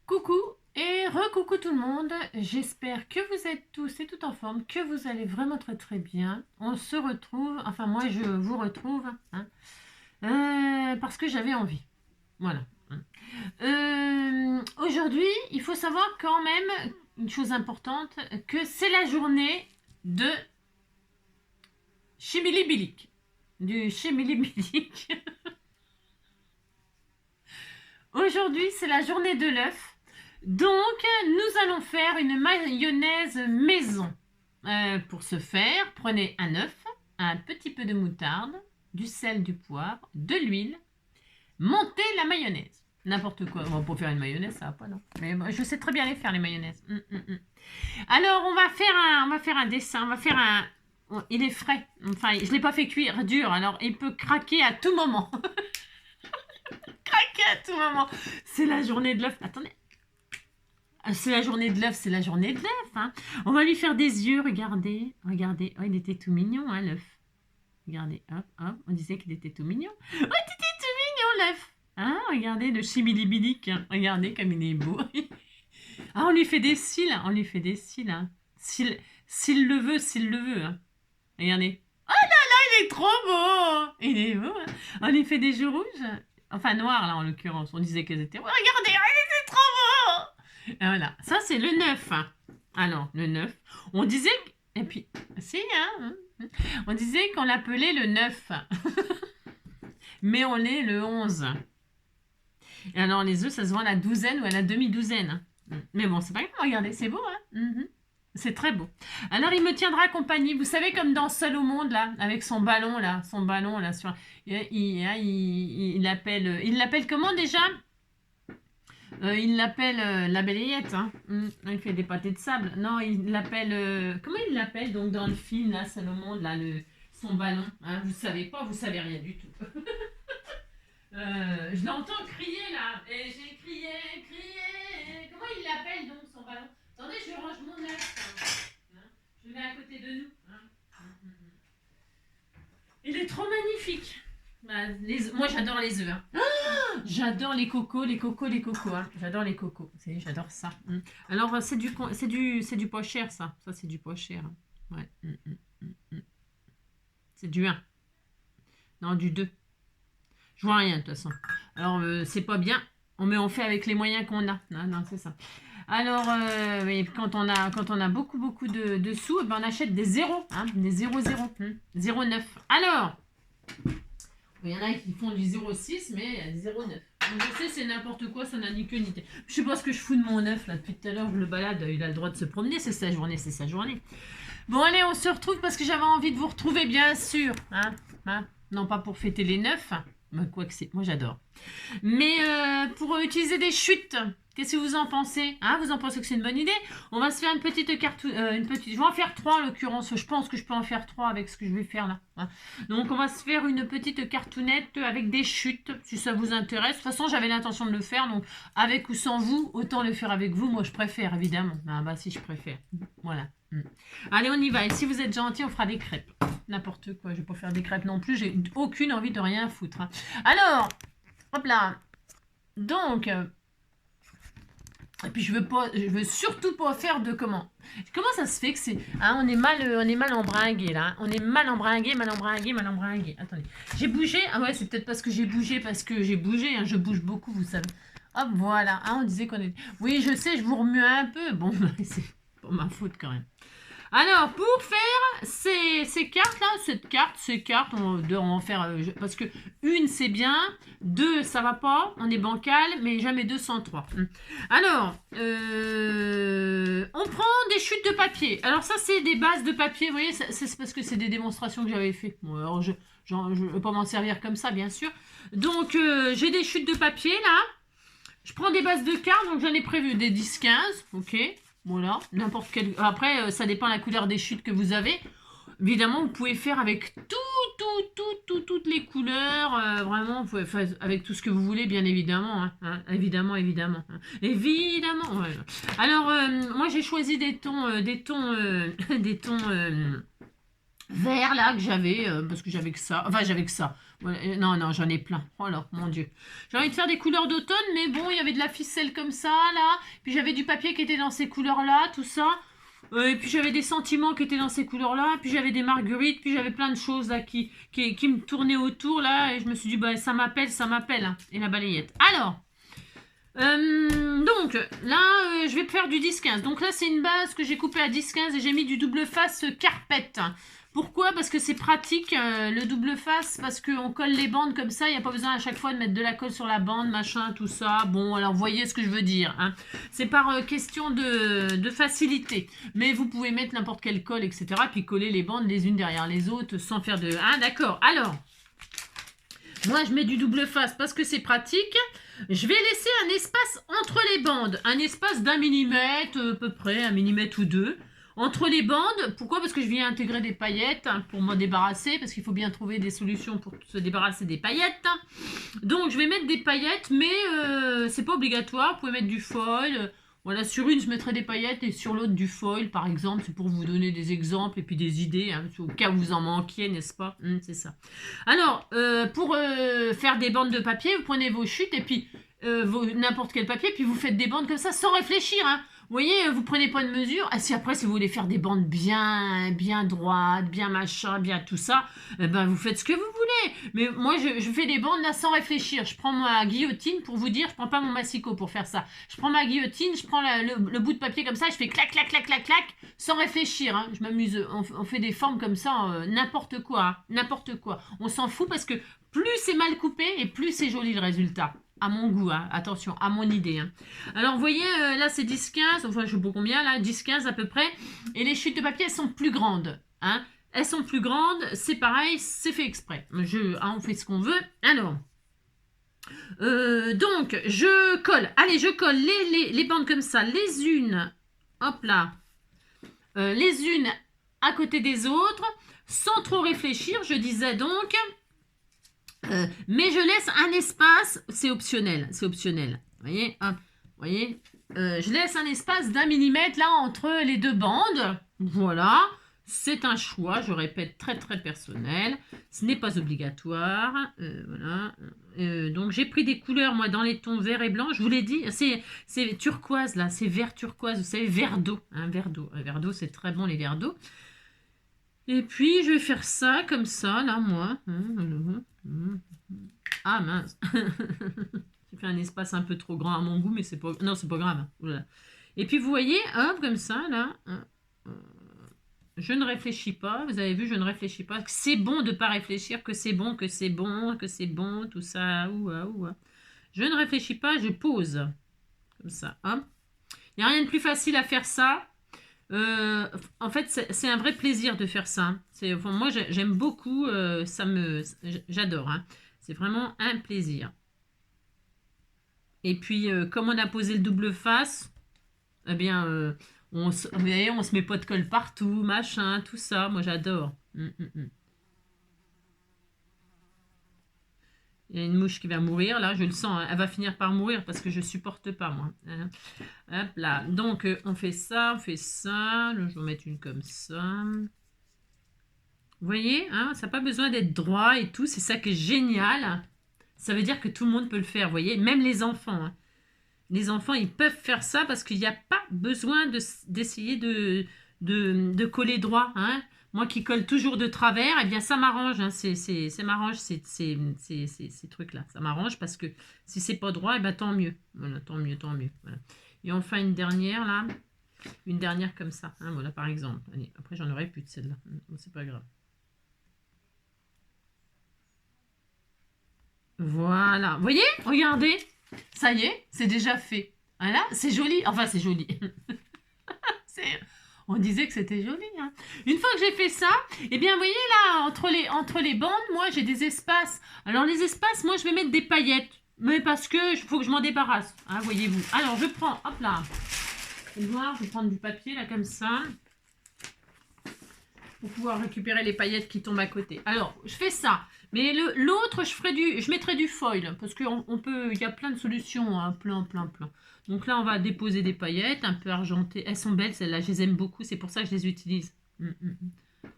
Coucou et recoucou tout le monde, j'espère que vous êtes tous et toutes en forme, que vous allez vraiment très très bien. On se retrouve, enfin moi je vous retrouve, hein, parce que j'avais envie. Voilà. Aujourd'hui, il faut savoir quand même une chose importante, que c'est la journée de Chimilibilic. Du Chimilibilic. Aujourd'hui, c'est la journée de l'œuf. Donc, nous allons faire une mayonnaise maison. Pour ce faire, prenez un œuf, un petit peu de moutarde, du sel, du poivre, de l'huile. Montez la mayonnaise. N'importe quoi. Bon, pour faire une mayonnaise, ça va pas, non. Mais moi, je sais très bien les faire, les mayonnaises. Alors, on va faire un dessin. On va faire un... Il est frais. Enfin, je ne l'ai pas fait cuire dur, alors il peut craquer à tout moment. Craquer à tout moment. C'est la journée de l'œuf. Attendez. C'est la journée de l'œuf, c'est la journée de l'œuf. Hein. On va lui faire des yeux, regardez. Regardez. Oh, il était tout mignon, hein, l'œuf. Regardez, hop, hop. On disait qu'il était tout mignon. Oh, il était tout mignon, l'œuf. Hein, regardez le chimilibilic. Hein. Regardez comme il est beau. Ah, on lui fait des cils. On lui fait des cils. Hein. S'il le veut, s'il le veut. Hein. Regardez. Oh là là, il est trop beau. Il est beau. Hein. On lui fait des joues rouges. Enfin, noirs, là, en l'occurrence. On disait qu'elles étaient... Oh, regardez, il était trop beau. Et voilà. Ça, c'est le 9. Hein. Alors, le 9. On disait... Et puis, si, hein. On disait qu'on l'appelait le 9. Mais on est le 11. Et alors, les œufs, ça se vend à la douzaine ou à la demi-douzaine. Mais bon, c'est pas grave, regardez, c'est beau, hein. C'est très beau. Alors, il me tiendra compagnie. Vous savez, comme dans Seul au monde, là, avec son ballon, là, sur... Il l'appelle comment, déjà il l'appelle la balayette. Hein. Il fait des pâtés de sable. Non, il l'appelle... comment il l'appelle, donc, dans le film, là, Seul au monde, là, son ballon. Hein. Vous savez pas, vous savez rien du tout. Je l'entends crier, là. Et j'ai crié. Comment il l'appelle, donc, son ballon? Attendez, je range mon œuf. Hein. Je le mets à côté de nous. Hein. Il est trop magnifique. Bah, moi, j'adore les œufs. Hein. Ah, j'adore les cocos. Hein. J'adore les cocos. J'adore ça. Alors, c'est du pas cher, ça. Ça, c'est du pas cher. Hein. Ouais. C'est du 1. Non, du 2. Je vois rien, de toute façon. Alors, c'est pas bien. On fait avec les moyens qu'on a. Non, c'est ça. Alors, quand on a beaucoup de sous, ben on achète des zéros, hein, des 0,0, 0,9. Alors, il y en a qui font du 0,6, mais il y a des 0,9. Donc, je sais, c'est n'importe quoi, ça n'a ni queue ni tête. Je sais pas ce que je fous de mon œuf, là, depuis tout à l'heure, je le balade, il a le droit de se promener, c'est sa journée. Bon, allez, on se retrouve parce que j'avais envie de vous retrouver, bien sûr. Hein. Non, pas pour fêter les 9, quoi que c'est, moi j'adore. Mais pour utiliser des chutes, qu'est-ce que vous en pensez, hein? Vous en pensez que c'est une bonne idée? On va se faire une petite carte, je vais en faire 3 en l'occurrence. Je pense que je peux en faire 3 avec ce que je vais faire là. Hein. Donc on va se faire une petite cartoonette avec des chutes, si ça vous intéresse. De toute façon, j'avais l'intention de le faire, donc avec ou sans vous, autant le faire avec vous. Moi, je préfère évidemment. Ah bah si, je préfère. Voilà. Allez, on y va. Et si vous êtes gentil, on fera des crêpes. N'importe quoi. Je vais pas faire des crêpes non plus. J'ai aucune envie de rien foutre. Hein. Alors. Hop là. Donc, et puis je veux surtout pas faire de comment. Comment ça se fait que c'est, hein, on est mal embringué là. On est mal embringué. Attendez, j'ai bougé. Ah ouais, c'est peut-être parce que j'ai bougé, Hein, je bouge beaucoup, vous savez. Hop, voilà. Ah, on disait qu'on est. Oui, je sais, je vous remue un peu. Bon, c'est pas ma faute quand même. Alors, pour faire ces cartes-là, ces cartes, on va en faire... parce que une, c'est bien. 2, ça va pas. On est bancal, mais jamais 203. Alors, on prend des chutes de papier. Alors ça, c'est des bases de papier. Vous voyez, c'est parce que c'est des démonstrations que j'avais fait. Bon, alors, je ne vais pas m'en servir comme ça, bien sûr. Donc, j'ai des chutes de papier, là. Je prends des bases de cartes. Donc, j'en ai prévu des 10-15. OK. Voilà, n'importe quel. Après, ça dépend de la couleur des chutes que vous avez. Évidemment, vous pouvez faire avec toutes les couleurs. Vraiment, vous pouvez faire avec tout ce que vous voulez, bien évidemment. Évidemment. Évidemment. Ouais. Alors, moi, j'ai choisi des tons vert là que j'avais, parce que j'avais que ça. Enfin, j'avais que ça. Voilà, non, non, j'en ai plein. Oh là, mon Dieu. J'ai envie de faire des couleurs d'automne, mais bon, il y avait de la ficelle comme ça, là. Puis j'avais du papier qui était dans ces couleurs-là, tout ça. Et puis j'avais des sentiments qui étaient dans ces couleurs-là. Puis j'avais des marguerites. Puis j'avais plein de choses là qui me tournaient autour, là. Et je me suis dit, bah, ça m'appelle, hein. Et la balayette. Alors, donc là, je vais faire du 10-15. Donc là, c'est une base que j'ai coupée à 10-15 et j'ai mis du double face carpette. Pourquoi? Parce que c'est pratique, le double face, parce qu'on colle les bandes comme ça, il n'y a pas besoin à chaque fois de mettre de la colle sur la bande, machin, tout ça. Bon, alors vous voyez ce que je veux dire. Hein. C'est par question de facilité. Mais vous pouvez mettre n'importe quelle colle, etc. Puis coller les bandes les unes derrière les autres sans faire de... Ah d'accord, alors... Moi, je mets du double face parce que c'est pratique. Je vais laisser un espace entre les bandes. Un espace d'1 millimètre, à peu près, 1 millimètre ou 2. Entre les bandes. Pourquoi? Parce que je viens intégrer des paillettes pour m'en débarrasser. Parce qu'il faut bien trouver des solutions pour se débarrasser des paillettes. Donc, je vais mettre des paillettes, mais c'est pas obligatoire. Vous pouvez mettre du foil. Voilà, sur une, je mettrai des paillettes et sur l'autre, du foil, par exemple. C'est pour vous donner des exemples et puis des idées, hein, au cas où vous en manquiez, n'est-ce pas? C'est ça. Alors, pour faire des bandes de papier, vous prenez vos chutes et puis n'importe quel papier, puis vous faites des bandes comme ça sans réfléchir. Hein. Vous voyez, vous prenez pas de mesure. Ah, si après, si vous voulez faire des bandes bien droites, bien machin, bien tout ça, ben vous faites ce que vous voulez. Mais moi, je fais des bandes là sans réfléchir. Je prends ma guillotine pour vous dire, je prends pas mon massicot pour faire ça. Je prends ma guillotine, je prends le bout de papier comme ça, je fais clac, clac, clac, clac, clac, sans réfléchir. Hein. Je m'amuse. On fait des formes comme ça, n'importe quoi, hein, n'importe quoi. On s'en fout parce que plus c'est mal coupé et plus c'est joli le résultat. À mon goût, hein. Attention, à mon idée. Hein. Alors, vous voyez, là, c'est 10-15, enfin, je sais pas combien, là, 10-15 à peu près. Et les chutes de papier, elles sont plus grandes. Hein. Elles sont plus grandes, c'est pareil, c'est fait exprès. On fait ce qu'on veut. Alors, donc, je colle. Allez, je colle les bandes comme ça, les unes, hop là, les unes à côté des autres, sans trop réfléchir, je disais donc... mais je laisse un espace, c'est optionnel, Vous voyez, hop, vous voyez, je laisse un espace d'1 millimètre là entre les deux bandes. Voilà, c'est un choix, je répète, très très personnel. Ce n'est pas obligatoire. Voilà. Donc j'ai pris des couleurs moi dans les tons vert et blanc. Je vous l'ai dit, c'est turquoise là, c'est vert turquoise. Vous savez, verre d'eau, un verre d'eau. Un verre d'eau, c'est très bon les verres d'eau. Et puis, je vais faire ça, comme ça, là, moi. Ah, mince. J'ai fait un espace un peu trop grand à mon goût, mais c'est pas... Non, c'est pas grave. Voilà. Et puis, vous voyez, hop, comme ça, là. Je ne réfléchis pas. Vous avez vu, je ne réfléchis pas. C'est bon de ne pas réfléchir, que c'est bon, que c'est bon, que c'est bon, tout ça. Ouah, ouah. Je ne réfléchis pas, je pose. Comme ça, hop. Il n'y a rien de plus facile à faire ça. En fait, c'est un vrai plaisir de faire ça. Enfin, moi, j'aime beaucoup. J'adore. Hein. C'est vraiment un plaisir. Et puis, comme on a posé le double face, eh bien, on se met pas de colle partout, machin, tout ça. Moi, j'adore. Il y a une mouche qui va mourir, là, je le sens. Hein. Elle va finir par mourir parce que je supporte pas, moi. Hein. Hop là. Donc, on fait ça, on fait ça. Je vais mettre une comme ça. Vous voyez, hein, ça n'a pas besoin d'être droit et tout. C'est ça qui est génial. Ça veut dire que tout le monde peut le faire, vous voyez. Même les enfants. Hein. Les enfants, ils peuvent faire ça parce qu'il n'y a pas besoin d'essayer de coller droit. Hein. Moi qui colle toujours de travers, eh bien ça m'arrange. Hein. M'arrange ces trucs-là. Ça m'arrange parce que si c'est pas droit, eh bien tant mieux. Voilà, tant mieux, tant mieux. Voilà. Et enfin une dernière là. Une dernière comme ça. Hein, voilà par exemple. Allez, après j'en aurai plus de celle-là. Bon, c'est pas grave. Voilà. Vous voyez? Regardez. Ça y est, c'est déjà fait. Voilà, c'est joli. Enfin, c'est joli. On disait que c'était joli. Hein. Une fois que j'ai fait ça, eh bien, vous voyez là, entre les bandes, moi, j'ai des espaces. Alors, les espaces, moi, je vais mettre des paillettes. Mais parce que faut que je m'en débarrasse. Hein, voyez-vous. Alors, je prends, hop là. Vous allez voir, je vais prendre du papier, là, comme ça. Pour pouvoir récupérer les paillettes qui tombent à côté. Alors, je fais ça. Mais l'autre, je mettrai du foil. Parce qu'il y a plein de solutions. Hein, plein. Donc là, on va déposer des paillettes un peu argentées. Elles sont belles, celles-là. Je les aime beaucoup. C'est pour ça que je les utilise.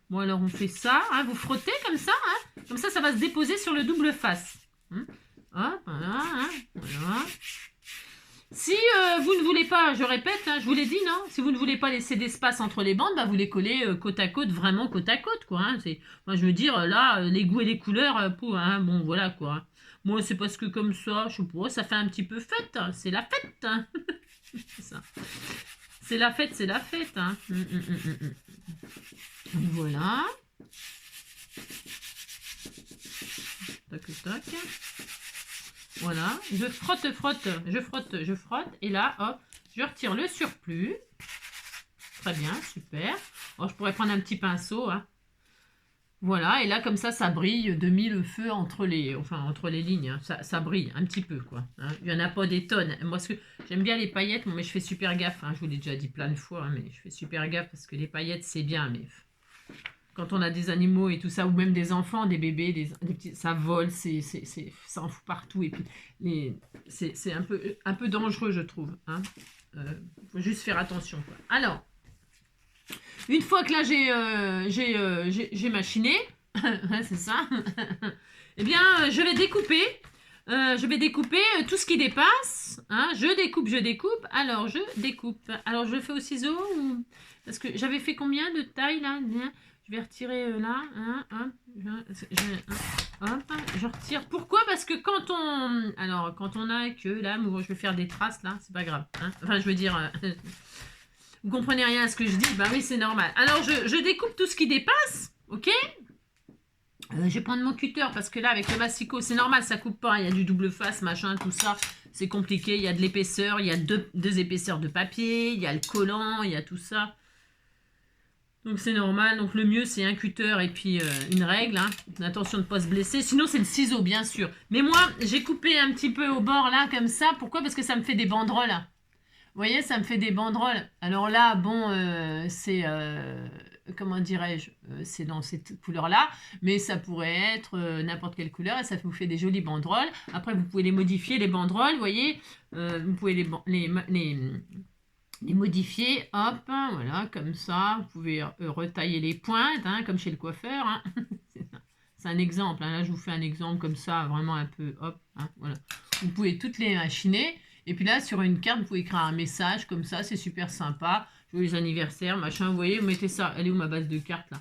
Bon, alors on fait ça, hein, vous frottez comme ça, hein, comme ça va se déposer sur le double face. Hop, voilà, hein, voilà. Si vous ne voulez pas, je répète, hein, je vous l'ai dit, non? Si vous ne voulez pas laisser d'espace entre les bandes, bah, vous les collez côte à côte, vraiment côte à côte, quoi. Hein. Moi, je veux dire, là, les goûts et les couleurs, hein, bon, voilà, quoi. Hein. Moi, c'est parce que comme ça, je sais pas, ça fait un petit peu fête. Hein. C'est la fête. Hein. C'est ça. C'est la fête, c'est la fête. Hein. Voilà. Tac, tac. Voilà, je frotte, je frotte, et là, hop, je retire le surplus. Très bien, super. Oh, je pourrais prendre un petit pinceau, hein. Voilà, et là, comme ça brille de mille feux entre les lignes. Hein. Ça brille un petit peu, quoi. Hein. Il n'y en a pas des tonnes. Moi, j'aime bien les paillettes, mais je fais super gaffe. Hein. Je vous l'ai déjà dit plein de fois, hein, mais je fais super gaffe parce que les paillettes, c'est bien, mais quand on a des animaux et tout ça, ou même des enfants, des bébés, des petits, ça vole, ça en fout partout. Et puis, c'est un peu dangereux, je trouve. Hein. Faut juste faire attention, quoi. Alors, une fois que là, j'ai machiné, c'est ça, eh bien, je vais découper. Tout ce qui dépasse. Hein. Je découpe. Alors, je découpe. Alors, je le fais au ciseau ou... Parce que j'avais fait combien de taille, là? Je vais retirer là. Hop, je retire. Pourquoi? Parce que quand on a que là, je vais faire des traces, là, c'est pas grave. Hein. Enfin, je veux dire... vous comprenez rien à ce que je dis? Bah oui, c'est normal. Alors, je découpe tout ce qui dépasse. Ok? Je vais prendre mon cutter parce que là, avec le massicot, c'est normal, ça coupe pas. Il y a du double face, machin, tout ça. C'est compliqué. Il y a de l'épaisseur. Il y a deux épaisseurs de papier. Il y a le collant. Il y a tout ça. Donc, c'est normal. Donc, le mieux, c'est un cutter et puis une règle. Hein. Attention de ne pas se blesser. Sinon, c'est le ciseau, bien sûr. Mais moi, j'ai coupé un petit peu au bord, là, comme ça. Pourquoi? Parce que ça me fait des banderoles. Vous voyez, ça me fait des banderoles. Alors là, bon, c'est... comment dirais-je, c'est dans cette couleur-là, mais ça pourrait être n'importe quelle couleur et ça vous fait des jolies banderoles. Après, vous pouvez les modifier, les banderoles, vous voyez, vous pouvez les modifier, hop, voilà, comme ça. Vous pouvez retailler les pointes, hein, comme chez le coiffeur. Hein. C'est un exemple, hein. Là, je vous fais un exemple comme ça, vraiment un peu, hop, hein, voilà. Vous pouvez toutes les machiner. Et puis là, sur une carte, vous pouvez écrire un message comme ça, c'est super sympa. Joyeux anniversaire, machin, vous voyez, vous mettez ça. Elle est où ma base de cartes là?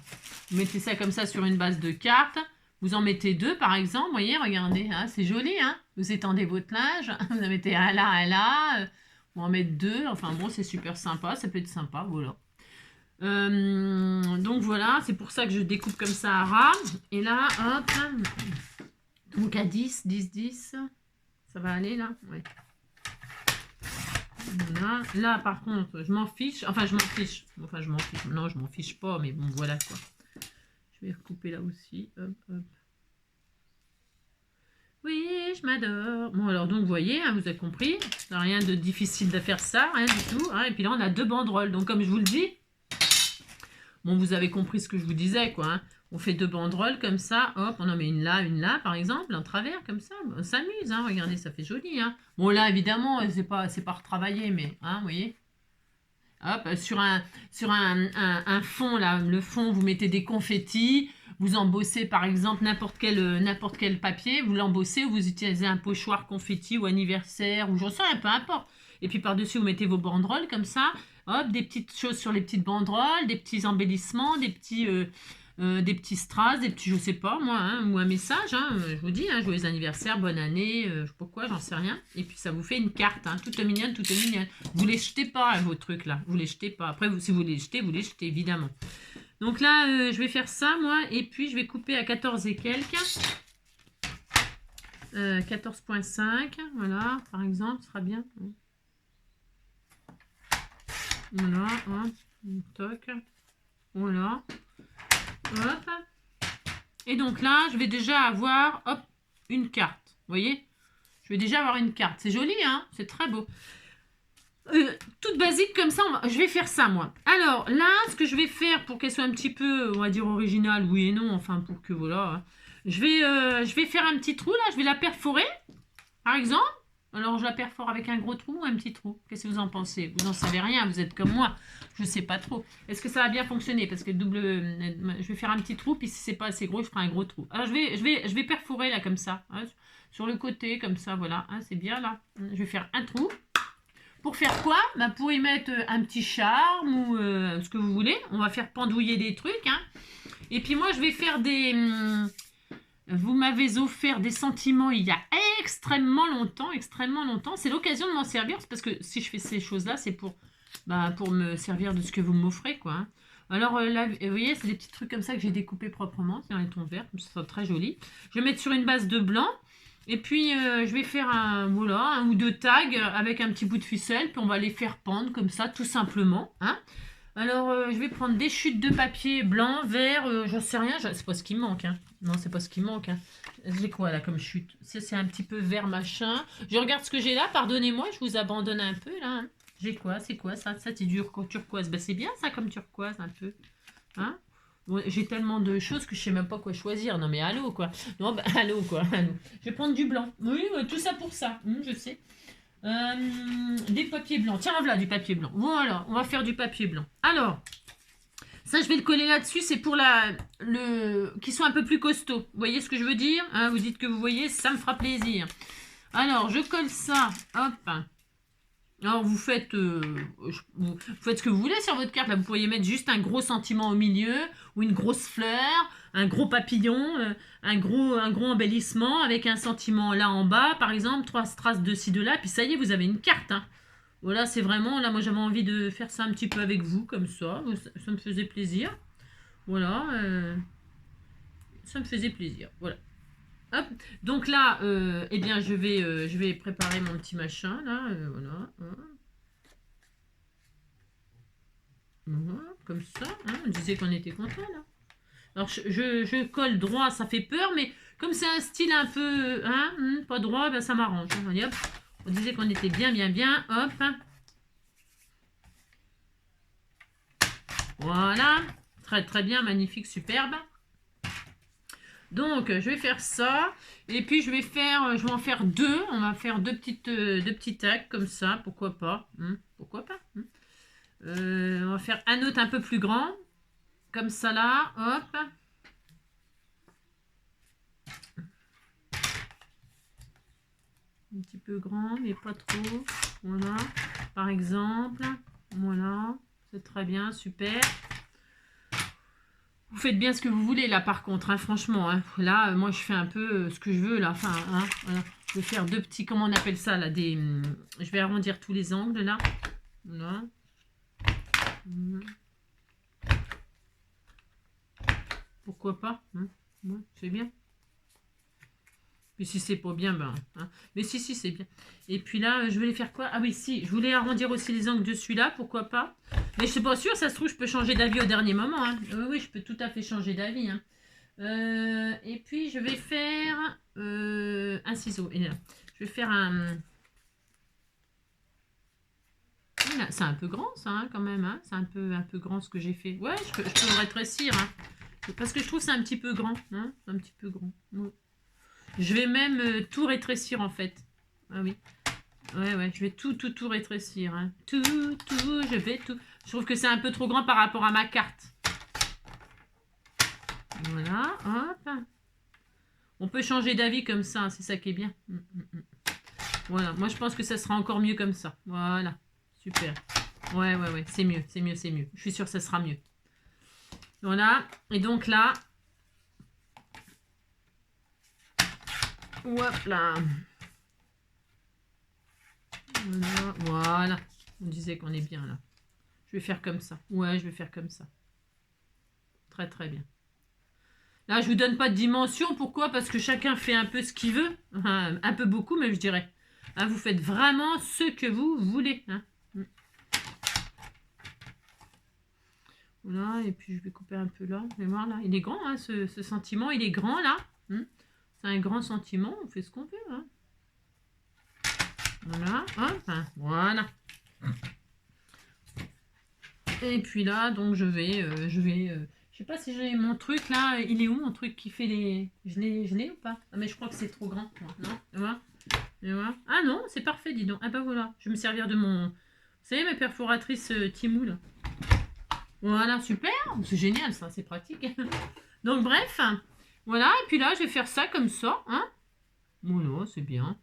Vous mettez ça comme ça sur une base de cartes. Vous en mettez deux par exemple, vous voyez, regardez, hein, c'est joli, hein. Vous étendez votre linge, vous en mettez un là, vous en mettez deux. Enfin bon, c'est super sympa, ça peut être sympa, voilà. Donc voilà, c'est pour ça que je découpe comme ça à ras. Et là, hop, donc à 10, 10, 10, ça va aller là? Ouais. Voilà. Là, par contre, je m'en fiche. Enfin, je m'en fiche. Enfin, je m'en fiche. Non, je m'en fiche pas, mais bon, voilà quoi. Je vais recouper là aussi. Hop, hop. Oui, je m'adore. Bon, alors, donc, vous voyez, hein, vous avez compris. Rien de difficile de faire ça, rien du tout. Hein. Et puis là, on a deux banderoles. Donc, comme je vous le dis, bon, vous avez compris ce que je vous disais, quoi. Hein. On fait deux banderoles comme ça, hop, on en met une là, par exemple, en travers, comme ça. On s'amuse, hein, regardez, ça fait joli. Hein. Bon, là, évidemment, c'est pas retravaillé, mais, hein, vous voyez. Hop, sur un fond, là, le fond, vous mettez des confettis, vous embossez, par exemple, n'importe quel papier, vous l'embossez, ou vous utilisez un pochoir confetti ou anniversaire, ou j'en sais rien, peu importe. Et puis, par-dessus, vous mettez vos banderoles, comme ça. Hop, des petites choses sur les petites banderoles, des petits embellissements, des petits strass, des petits, je sais pas moi, hein, ou un message, hein, je vous dis, hein, joyeux anniversaire, bonne année, je sais pas quoi, j'en sais rien. Et puis ça vous fait une carte, hein, toute mignonne, toute mignonne. Vous les jetez pas, hein, vos trucs là, vous les jetez pas. Après, si vous les jetez, évidemment. Donc là, je vais faire ça, moi, et puis je vais couper à 14 et quelques. 14,5, voilà, par exemple, ce sera bien. Voilà, hop, toc, voilà. Hop. Et donc là, je vais déjà avoir, hop, une carte. Vous voyez? Je vais déjà avoir une carte. C'est joli, hein? C'est très beau. Toute basique comme ça, je vais faire ça, moi. Alors là, ce que je vais faire pour qu'elle soit un petit peu, on va dire, originale, oui et non, enfin, pour que, voilà. Hein, je vais faire un petit trou, là. Je vais la perforer, par exemple. Alors, je la perfore avec un gros trou ou un petit trou? Qu'est-ce que vous en pensez? Vous n'en savez rien, vous êtes comme moi. Je ne sais pas trop. Est-ce que ça va bien fonctionner? Parce que je vais faire un petit trou, puis si c'est pas assez gros, je ferai un gros trou. Alors, je vais perforer là, comme ça. Hein, sur le côté, comme ça, voilà. Hein, c'est bien là. Je vais faire un trou. Pour faire quoi? Bah, pour y mettre un petit charme ou ce que vous voulez. On va faire pendouiller des trucs. Hein. Et puis moi, je vais faire des... Vous m'avez offert des sentiments il y a extrêmement longtemps. C'est l'occasion de m'en servir. Parce que si je fais ces choses-là, c'est pour me servir de ce que vous m'offrez, quoi. Hein. Alors là, vous voyez, c'est des petits trucs comme ça que j'ai découpés proprement. C'est un ton vert, ça sera très joli. Je vais mettre sur une base de blanc. Et puis, je vais faire un ou deux tags avec un petit bout de ficelle. Puis on va les faire pendre comme ça, tout simplement. Hein. Alors, je vais prendre des chutes de papier blanc, vert, j'en sais rien. C'est pas ce qui me manque. Hein. Non, c'est pas ce qui me manque. Hein. J'ai quoi là comme chute? C'est un petit peu vert machin. Je regarde ce que j'ai là, pardonnez-moi, je vous abandonne un peu là. Hein. J'ai quoi? C'est quoi ça? Ça, c'est du turquoise. Bah, c'est bien ça comme turquoise un peu. Hein? Bon, j'ai tellement de choses que je sais même pas quoi choisir. Non mais allô quoi. Non bah allô quoi. Allô. Je vais prendre du blanc. Oui, tout ça pour ça. Je sais. Des papiers blancs. Tiens, voilà du papier blanc. Voilà, on va faire du papier blanc. Alors, ça je vais le coller là-dessus. C'est pour qui sont un peu plus costauds. Vous voyez ce que je veux dire? Hein, vous dites que vous voyez, ça me fera plaisir. Alors, je colle ça. Hop. Alors, vous faites ce que vous voulez sur votre carte. Là, vous pourriez mettre juste un gros sentiment au milieu, ou une grosse fleur, un gros papillon, un gros embellissement avec un sentiment là en bas, par exemple, 3 strass de ci, de là, puis ça y est, vous avez une carte. Hein. Voilà, c'est vraiment, là, moi j'avais envie de faire ça un petit peu avec vous, comme ça me faisait plaisir. Voilà, ça me faisait plaisir, voilà. Hop. Donc là, eh bien, je vais préparer mon petit machin, là, voilà. Voilà, comme ça, hein, on disait qu'on était content, là. Alors, je colle droit, ça fait peur, mais comme c'est un style un peu, hein, pas droit, ben ça m'arrange. Hein. Allez, hop. On disait qu'on était bien, hop. Voilà, très, très bien, magnifique, superbe. Donc, je vais faire ça. Et puis, je vais en faire deux. On va faire deux petits tags comme ça. Pourquoi pas? Pourquoi pas? On va faire un autre un peu plus grand. Comme ça là. Hop. Un petit peu grand, mais pas trop. Voilà. Par exemple. Voilà. C'est très bien. Super. Vous faites bien ce que vous voulez là par contre, hein, franchement. Hein. Là, moi je fais un peu ce que je veux là. Enfin, hein, voilà. Je vais faire deux petits, comment on appelle ça là, je vais arrondir tous les angles là. Voilà. Pourquoi pas? Hein. Ouais, c'est bien. Puis si c'est pas bien, ben. Hein. Mais si, c'est bien. Et puis là, je vais les faire quoi? Ah oui, si, je voulais arrondir aussi les angles de celui-là, pourquoi pas? Mais je suis pas sûre, ça se trouve, je peux changer d'avis au dernier moment. Hein. Oui, je peux tout à fait changer d'avis. Hein. Et puis, je vais faire un ciseau. Et là, je vais faire un... C'est un peu grand, ça, hein, quand même. Hein. C'est un peu grand, ce que j'ai fait. Ouais, je peux le rétrécir. Hein. Parce que je trouve que c'est un petit peu grand. Hein. Un petit peu grand. Ouais. Je vais même tout rétrécir, en fait. Ah oui. Ouais, je vais tout rétrécir. Hein. Je vais tout. Je trouve que c'est un peu trop grand par rapport à ma carte. Voilà, hop. On peut changer d'avis comme ça, c'est ça qui est bien. Voilà, moi je pense que ça sera encore mieux comme ça. Voilà, super. Ouais, c'est mieux. Je suis sûre que ça sera mieux. Voilà, et donc là... Hop là. Voilà. On disait qu'on est bien là. Je vais faire comme ça. Ouais, je vais faire comme ça. Très, très bien. Là, je vous donne pas de dimension. Pourquoi? Parce que chacun fait un peu ce qu'il veut. Enfin, un peu beaucoup, mais je dirais. Hein, vous faites vraiment ce que vous voulez. Hein. Voilà, et puis je vais couper un peu là. Vous allez voir là. Il est grand, hein, ce sentiment. Il est grand là. C'est un grand sentiment. On fait ce qu'on veut. Hein. Voilà. Hop, voilà. Et puis là, donc je vais je sais pas si j'ai mon truc là, il est où mon truc qui fait les... Je l'ai ou pas? Ah mais je crois que c'est trop grand. Non, voilà. Et voilà. Ah non, c'est parfait, dis donc. Ah bah voilà, je vais me servir de mon... Vous savez, ma perforatrice Timoul. Là. Voilà, super. C'est génial, ça, c'est pratique. Donc bref, voilà. Et puis là, je vais faire ça comme ça. Hein. Voilà, c'est bien.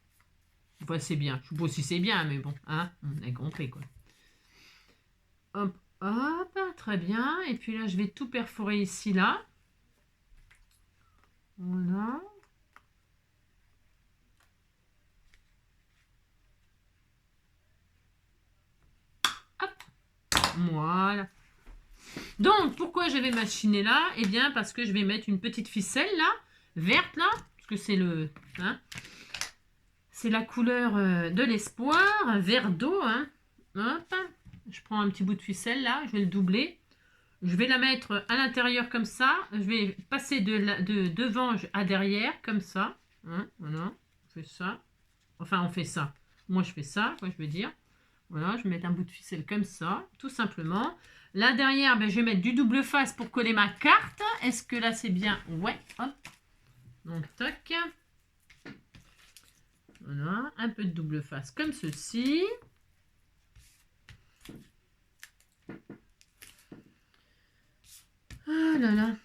Enfin, c'est bien. Je sais pas si c'est bien, mais bon, hein, on a compris, quoi. Hop, hop, très bien. Et puis là, je vais tout perforer ici, là. Voilà. Hop, voilà. Donc, pourquoi je vais machiner là? Eh bien, parce que je vais mettre une petite ficelle, là, verte, là, parce que c'est le... Hein, c'est la couleur de l'espoir, vert d'eau, hein. Hop, je prends un petit bout de ficelle, là, je vais le doubler. Je vais la mettre à l'intérieur comme ça. Je vais passer de devant à derrière comme ça. Hein, voilà, on fait ça. Enfin, on fait ça. Moi, je fais ça, quoi, je veux dire. Voilà, je vais mettre un bout de ficelle comme ça, tout simplement. Là, derrière, ben, je vais mettre du double face pour coller ma carte. Est-ce que là, c'est bien? Ouais, hop. Donc, toc. Voilà, un peu de double face comme ceci. Ah là là.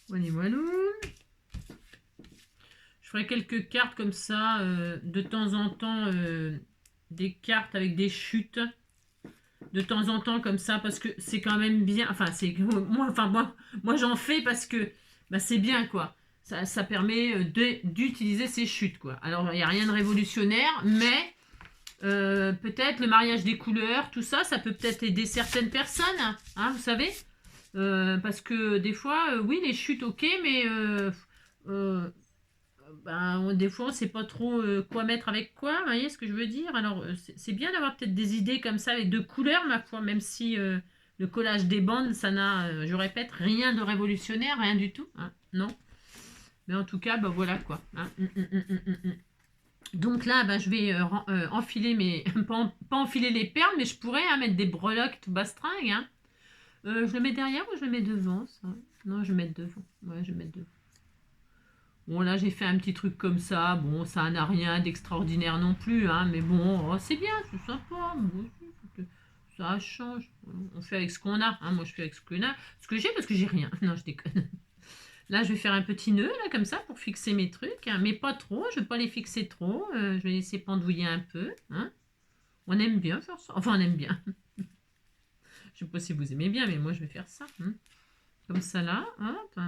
Voilà, voilà. Je ferai quelques cartes comme ça, de temps en temps, des cartes avec des chutes. De temps en temps comme ça, parce que c'est quand même bien. Enfin, c'est moi j'en fais parce que bah, c'est bien, quoi. Ça permet d'utiliser ces chutes, quoi. Alors, il n'y a rien de révolutionnaire, mais peut-être le mariage des couleurs, tout ça, ça peut peut-être aider certaines personnes, hein, vous savez. Parce que des fois, oui, les chutes, ok, mais euh, ben, des fois, on ne sait pas trop quoi mettre avec quoi, vous voyez ce que je veux dire? Alors, c'est bien d'avoir peut-être des idées comme ça avec de couleurs, ma foi, même si le collage des bandes, ça n'a, je répète, rien de révolutionnaire, rien du tout, hein, non. Mais en tout cas, ben voilà quoi. Hein. Donc là, ben, je vais enfiler mes... pas enfiler les perles, mais je pourrais hein, mettre des breloques tout bastringues. Hein. Je le mets derrière ou je le mets devant, ça? Non, je vais mettre devant. Ouais, je vais mettre devant. Bon, là, j'ai fait un petit truc comme ça. Bon, ça n'a rien d'extraordinaire non plus, hein, mais bon, oh, c'est bien, c'est sympa. Bon, ça change. On fait avec ce qu'on a. Hein. Moi, je fais avec ce qu'on a. Ce que j'ai, parce que j'ai rien. Non, je déconne. Là, je vais faire un petit nœud, là, comme ça, pour fixer mes trucs. Hein, mais pas trop, je ne vais pas les fixer trop. Je vais laisser pendouiller un peu. Hein. On aime bien faire ça. Enfin, on aime bien. Je ne sais pas si vous aimez bien, mais moi, je vais faire ça. Hein. Comme ça, là. Hop.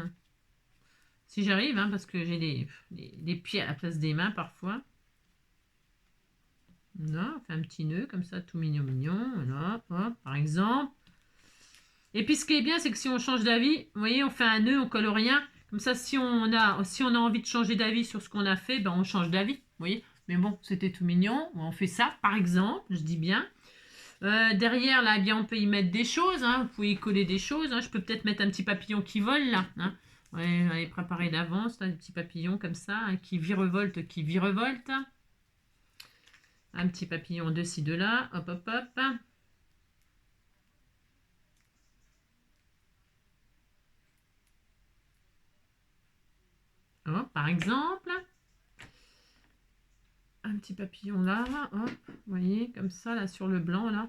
Si j'arrive, hein, parce que j'ai des pieds à la place des mains parfois. Voilà, on fait un petit nœud comme ça, tout mignon mignon. Voilà, hop, par exemple. Et puis ce qui est bien, c'est que si on change d'avis, vous voyez, on fait un nœud, on colle rien. Comme ça, si on a envie de changer d'avis sur ce qu'on a fait, ben on change d'avis. Vous voyez. Mais bon, c'était tout mignon. On fait ça, par exemple, je dis bien. Derrière, là, eh bien, on peut y mettre des choses. Hein. Vous pouvez y coller des choses. Hein. Je peux peut-être mettre un petit papillon qui vole, là. Hein. Ouais, j'avais préparé d'avance, des petits papillons comme ça, hein, qui virevoltent, qui virevoltent. Un petit papillon de ci, de là. Hop, hop, hop. Hop, par exemple. Un petit papillon là. Hop, vous voyez, comme ça, là, sur le blanc, là.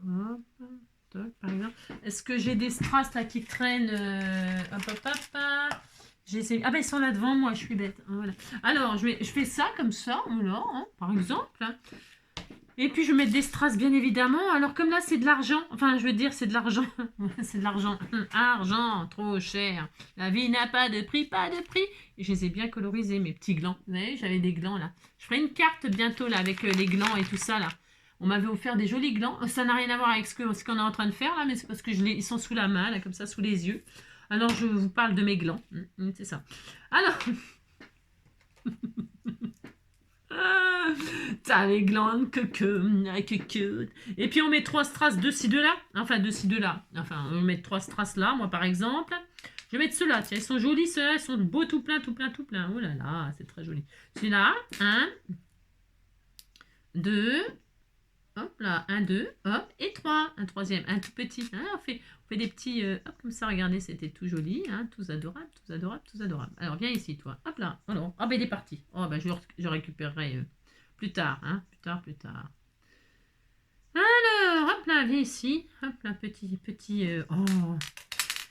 Hop, toc, par exemple. Est-ce que j'ai des strass, là, qui traînent hop, hop, hop. Ah ben ils sont là devant moi, je suis bête. Voilà. Alors je fais ça comme ça, voilà, hein, par exemple. Et puis je vais mettre des strass bien évidemment. Alors comme là c'est de l'argent, enfin je veux dire c'est de l'argent. C'est de l'argent. Argent, trop cher. La vie n'a pas de prix, pas de prix. Et je les ai bien colorisés, mes petits glands. Vous voyez, j'avais des glands là. Je ferai une carte bientôt là avec les glands et tout ça là. On m'avait offert des jolis glands. Ça n'a rien à voir avec ce qu'on est en train de faire là, mais c'est parce que ils sont sous la main, là, comme ça, sous les yeux. Alors, je vous parle de mes glands. C'est ça. Alors, t'as les glands, que. Et puis, on met 3 strass de ci, de là. Enfin, de ci, de là. Enfin, on met 3 strass là, moi, par exemple. Je vais mettre ceux-là. Tiens, ils sont jolis, ceux-là. Ils sont beaux, tout plein, tout plein, tout plein. Oh là là, c'est très joli. Celui-là, 1, 2, hop là, 1, 2, hop, et 3. Un troisième, un tout petit. Hein, on fait fait des petits... hop, comme ça, regardez, c'était tout joli. Hein, tous adorables, tous adorables, tous adorables. Alors, viens ici, toi. Hop là. Alors, ah ben, il est parti. Oh, ben, je récupérerai plus tard. Hein, plus tard, plus tard. Alors, hop là, viens ici. Hop là, petit... oh...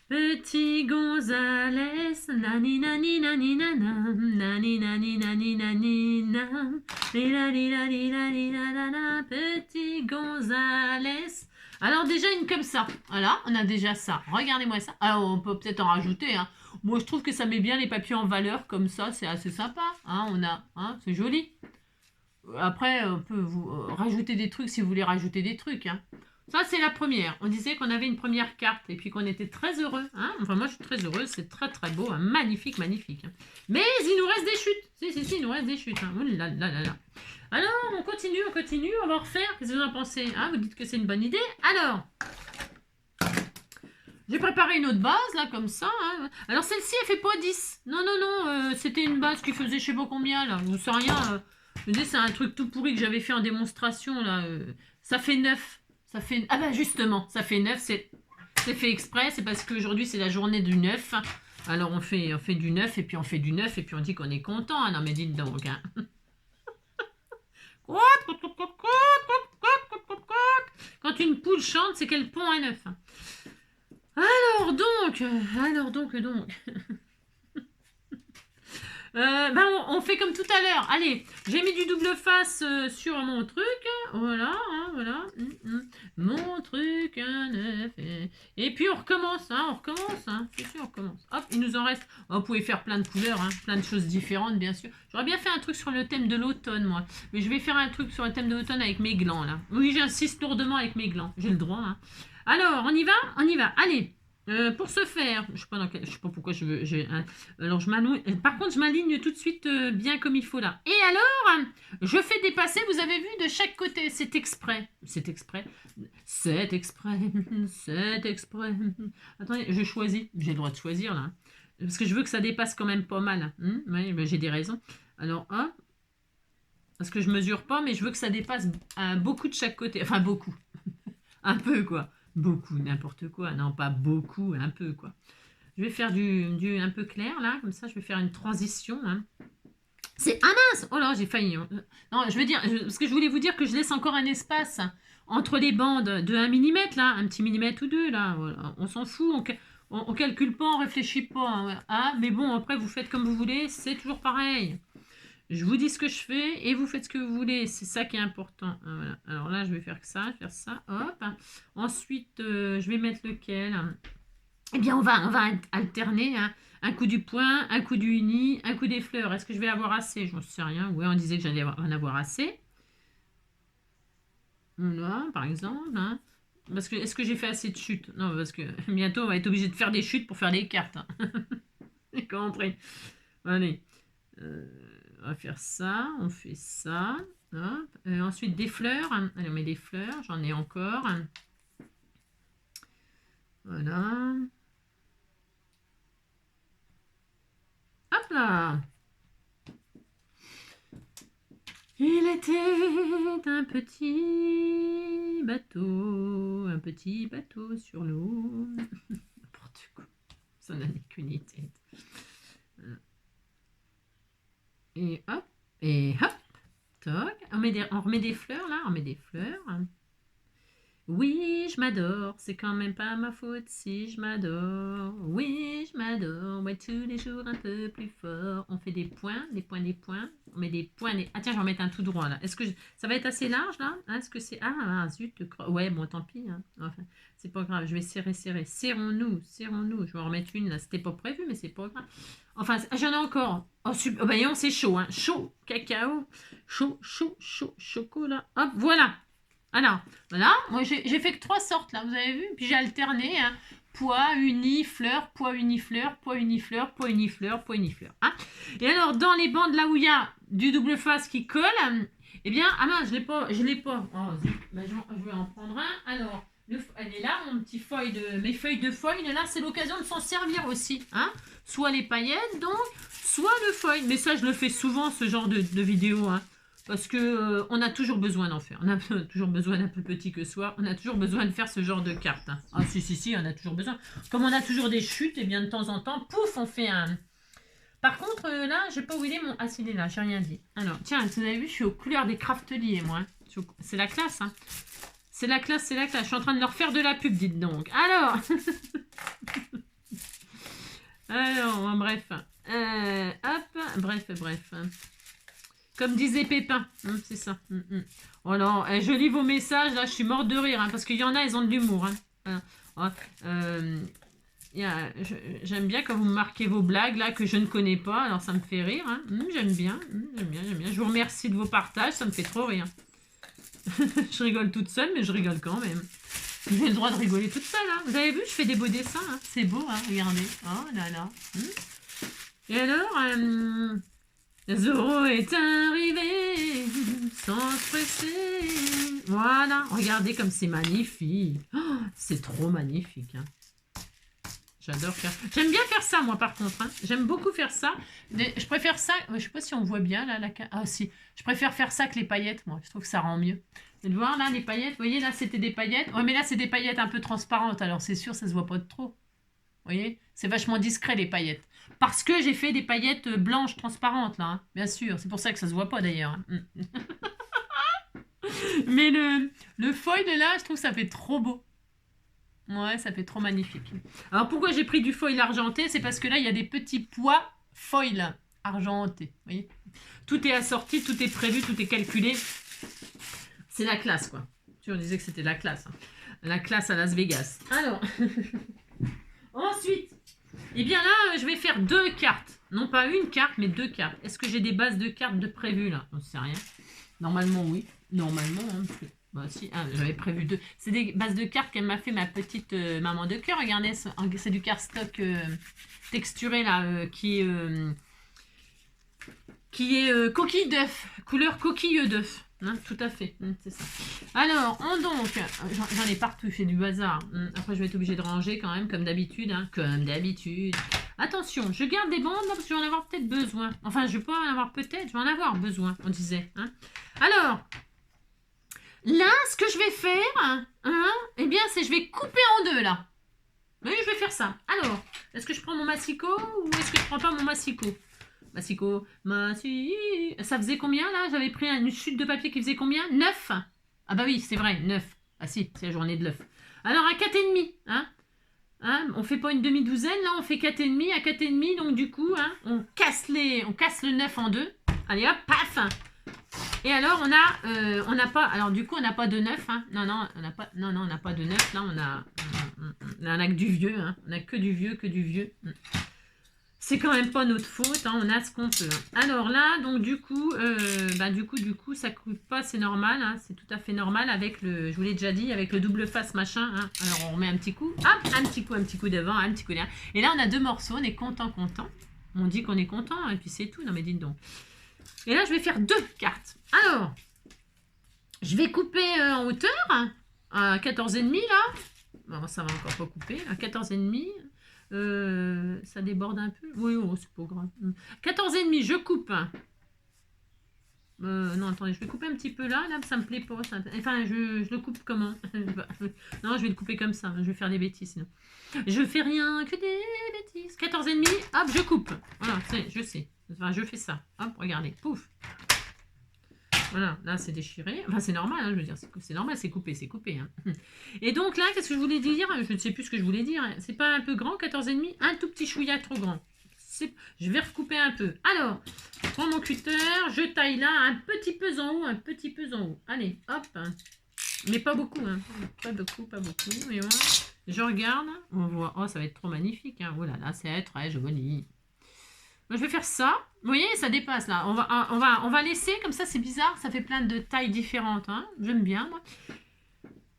Petit Gonzalez, nani nani nani nana, nani nani nani nani nana, petit Gonzalez. Alors déjà une comme ça, voilà, on a déjà ça. Regardez-moi ça. Alors on peut peut-être en rajouter. Hein. Moi je trouve que ça met bien les papiers en valeur comme ça, c'est assez sympa. Hein, on a, hein, c'est joli. Après on peut vous rajouter des trucs si vous voulez rajouter des trucs. Hein. Ça, c'est la première. On disait qu'on avait une première carte et puis qu'on était très heureux. Hein, enfin, moi, je suis très heureuse. C'est très, très beau. Hein, magnifique, magnifique. Hein. Mais il nous reste des chutes. Si, il nous reste des chutes. Hein. Oh là là là là. Alors, on continue. On va refaire. Qu'est-ce que vous en pensez? Hein, vous dites que c'est une bonne idée. Alors, j'ai préparé une autre base, là, comme ça. Hein. Alors, celle-ci, elle fait pas 10. Non, c'était une base qui faisait je sais pas combien, là. Je sais rien. Je dis, c'est un truc tout pourri que j'avais fait en démonstration, là. Ça fait 9. Ça fait... Ah ben justement, ça fait 9, c'est fait exprès, c'est parce qu'aujourd'hui c'est la journée du 9. Alors on fait du 9 et puis on fait du 9 et puis on dit qu'on est content. Hein. Non mais dites donc. Hein. Quand une poule chante, c'est qu'elle pond un 9. Alors donc. On fait comme tout à l'heure. Allez, j'ai mis du double face sur mon truc. Voilà, hein, voilà. Mon truc. Et puis on recommence. Hein, on recommence. Hein. On recommence. Hop, il nous en reste. Oh, vous pouvez faire plein de couleurs, hein, plein de choses différentes, bien sûr. J'aurais bien fait un truc sur le thème de l'automne, moi. Mais je vais faire un truc sur le thème de l'automne avec mes glands, là. Oui, j'insiste lourdement avec mes glands. J'ai le droit. Hein. Alors, on y va? On y va. Allez. Pour ce faire, je sais pas pourquoi je veux. Alors par contre, je m'aligne tout de suite bien comme il faut là. Et alors, je fais dépasser. Vous avez vu de chaque côté, c'est exprès. Attendez, je choisis. J'ai le droit de choisir là, parce que je veux que ça dépasse quand même pas mal. Oui, ben, j'ai des raisons. Alors, parce que je mesure pas, mais je veux que ça dépasse beaucoup de chaque côté. Enfin beaucoup, un peu quoi. Beaucoup, n'importe quoi. Non, pas beaucoup, un peu, quoi. Je vais faire du un peu clair, là. Comme ça, je vais faire une transition. Hein. C'est... Ah mince! Oh là, j'ai failli. Non, je veux dire... Parce que je voulais vous dire que je laisse encore un espace entre les bandes de 1 mm, là. Un petit millimètre ou deux, là. Voilà. On s'en fout. On calcule pas, on réfléchit pas. Hein. Ah, mais bon, après, vous faites comme vous voulez. C'est toujours pareil. Je vous dis ce que je fais et vous faites ce que vous voulez. C'est ça qui est important. Voilà. Alors là, je vais faire ça, Hop. Ensuite, je vais mettre lequel? Eh bien, on va alterner. Hein. Un coup du point, un coup du uni, un coup des fleurs. Est-ce que je vais avoir assez? Je n'en sais rien. Oui, on disait que j'allais en avoir assez. Là, par exemple. Hein. Parce que, est-ce que j'ai fait assez de chutes? Non, parce que bientôt, on va être obligé de faire des chutes pour faire des cartes. Hein. J'ai compris. Allez. On va faire ça, on fait ça. Hop. Ensuite, des fleurs. Allez, on met des fleurs. J'en ai encore. Voilà. Hop là. Il était un petit bateau sur l'eau. N'importe quoi. Ça n'a qu'une idée. Et hop, toc. On remet des fleurs là, on met des fleurs. Oui, je m'adore, c'est quand même pas ma faute si je m'adore. Oui, je m'adore, ouais, tous les jours un peu plus fort. On fait des points. On met des points. Ah tiens, je vais en mettre un tout droit là. Est-ce que ça va être assez large là? Est-ce que c'est... Ah zut, ouais, bon tant pis. Hein. Enfin, c'est pas grave, je vais serrer. Serrons-nous. Je vais en remettre une là. C'était pas prévu, mais c'est pas grave. Enfin, j'en ai encore. Oh, super. Oh, bah, c'est chaud, hein. Chaud, cacao. Chaud, chocolat. Hop, voilà. Alors, voilà. Moi, j'ai fait que 3 sortes, là. Vous avez vu? Puis j'ai alterné, hein. Poids, uni, fleur, poids, uni, fleur, poids, uni, fleur, poids, uni, fleur, poids, uni, fleur. Hein. Et alors, dans les bandes, là où il y a du double face qui colle, eh bien, ah non, je l'ai pas. Oh, ben, je vais en prendre un. Alors, elle est là, mes feuilles de foil. Là, c'est l'occasion de s'en servir aussi. Hein. Soit les paillettes, donc, soit le foil. Mais ça, je le fais souvent, ce genre de vidéo. Hein. Parce que on a toujours besoin d'en faire. On a toujours besoin d'un plus petit que soi. On a toujours besoin de faire ce genre de carte. Hein. Ah si, on a toujours besoin. Comme on a toujours des chutes, et bien de temps en temps, pouf, on fait un... Par contre, là, je sais pas où il est mon... Ah, s'il est là, j'ai rien dit. Alors, tiens, vous avez vu, je suis aux couleurs des crafteliers, moi. C'est la classe, hein. C'est la classe, c'est la classe. Je suis en train de leur faire de la pub, dites donc. Alors, alors, bref. Hop, bref. Comme disait Pépin, c'est ça. Oh non, je lis vos messages, là, je suis morte de rire, hein, parce qu'il y en a, ils ont de l'humour. J'aime bien quand vous marquez vos blagues, là, que je ne connais pas, alors ça me fait rire. Hein. J'aime bien. Je vous remercie de vos partages, ça me fait trop rire. Je rigole toute seule, mais je rigole quand même. J'ai le droit de rigoler toute seule. Hein. Vous avez vu, je fais des beaux dessins. Hein. C'est beau, hein, regardez. Oh là là. Et alors, Zoro est arrivé sans stresser. Voilà, regardez comme c'est magnifique. Oh, c'est trop magnifique. Hein. J'adore faire. J'aime bien faire ça, moi, par contre. Hein. J'aime beaucoup faire ça. Je préfère ça. Je sais pas si on voit bien là. Ah si. Je préfère faire ça que les paillettes, moi. Je trouve que ça rend mieux. Vous allez voir là, les paillettes. Vous voyez là, c'était des paillettes. Ouais, mais là, c'est des paillettes un peu transparentes. Alors c'est sûr, ça se voit pas de trop. Vous voyez, c'est vachement discret les paillettes. Parce que j'ai fait des paillettes blanches transparentes là. Hein. Bien sûr. C'est pour ça que ça se voit pas d'ailleurs. Hein. Mais le foil là, je trouve que ça fait trop beau. Ouais, ça fait trop magnifique. Alors pourquoi j'ai pris du foil argenté? C'est parce que là, il y a des petits pois foil argentés. Vous voyez, tout est assorti, tout est prévu, tout est calculé. C'est la classe, quoi. Tu disais que c'était la classe. Hein. La classe à Las Vegas. Alors, ensuite, eh bien là, je vais faire 2 cartes. Non pas une carte, mais 2 cartes. Est-ce que j'ai des bases de cartes de prévues, là? On ne sait rien. Normalement, oui. Normalement, hein, parce que... Bah si, j'avais prévu 2. C'est des bases de cartes qu'elle m'a fait ma petite maman de cœur. Regardez, c'est du cardstock texturé là, qui est coquille d'œuf, couleur coquille d'œuf. Hein, tout à fait, c'est ça. Alors, j'en ai partout, je fais du bazar. Après, je vais être obligée de ranger quand même, comme d'habitude. Hein, comme d'habitude. Attention, je garde des bandes là, parce que je vais en avoir peut-être besoin. Enfin, je vais pas en avoir peut-être, je vais en avoir besoin, on disait. Hein. Alors... Là, ce que je vais faire, eh bien, c'est je vais couper en 2, là. Oui, je vais faire ça. Alors, est-ce que je prends mon massicot ou est-ce que je prends pas mon massicot? Massicot, ça faisait combien, là? J'avais pris une chute de papier qui faisait combien? 9. Ah bah oui, c'est vrai, 9. Ah si, c'est la journée de l'œuf. Alors, à 4,5, on fait pas une demi-douzaine, là, on fait 4,5 à 4,5, donc du coup, on casse le 9 en 2. Allez hop, paf. Et alors, on n'a pas... Alors, du coup, on n'a pas de 9. Hein. Non, on n'a pas... Non, on n'a pas de 9. Là, on a que du vieux. Hein. On n'a que du vieux. C'est quand même pas notre faute. Hein. On a ce qu'on peut. Hein. Alors là, donc, du coup, ça coupe pas. C'est normal. Hein. C'est tout à fait normal avec le... Je vous l'ai déjà dit, avec le double face machin. Hein. Alors, on remet un petit coup. Hop, un petit coup devant, un petit coup derrière. Et là, on a 2 morceaux. On est content. On dit qu'on est content. Et puis, c'est tout. Non, mais dites donc. Et là, je vais faire 2 cartes. Alors, je vais couper en hauteur, à 14,5 là. Bon, ça va encore pas couper. À 14,5, ça déborde un peu. Oui, oh, c'est pas grave. 14,5, je coupe. Non, attendez, je vais couper un petit peu là. Là, ça me plaît pas. Enfin, je le coupe comment? Non, je vais le couper comme ça. Je vais faire des bêtises sinon. Je fais rien que des bêtises. 14,5, hop, je coupe. Voilà, je sais. Enfin, je fais ça. Hop, regardez. Pouf. Voilà, là, c'est déchiré. Enfin, c'est normal, hein, je veux dire. C'est normal, c'est coupé. Hein. Et donc, là, qu'est-ce que je voulais dire? Je ne sais plus ce que je voulais dire. C'est pas un peu grand, 14,5? Un tout petit chouïa trop grand. Je vais recouper un peu. Alors, je prends mon cutter. Je taille là un petit peu en haut. Allez, hop. Mais pas beaucoup. Hein. Pas beaucoup. Et voilà. Je regarde. On voit. Oh, ça va être trop magnifique. Hein. Oh là là, c'est très joli. Je vais faire ça. Vous voyez, ça dépasse là. On va laisser comme ça, c'est bizarre. Ça fait plein de tailles différentes. Hein. J'aime bien, moi.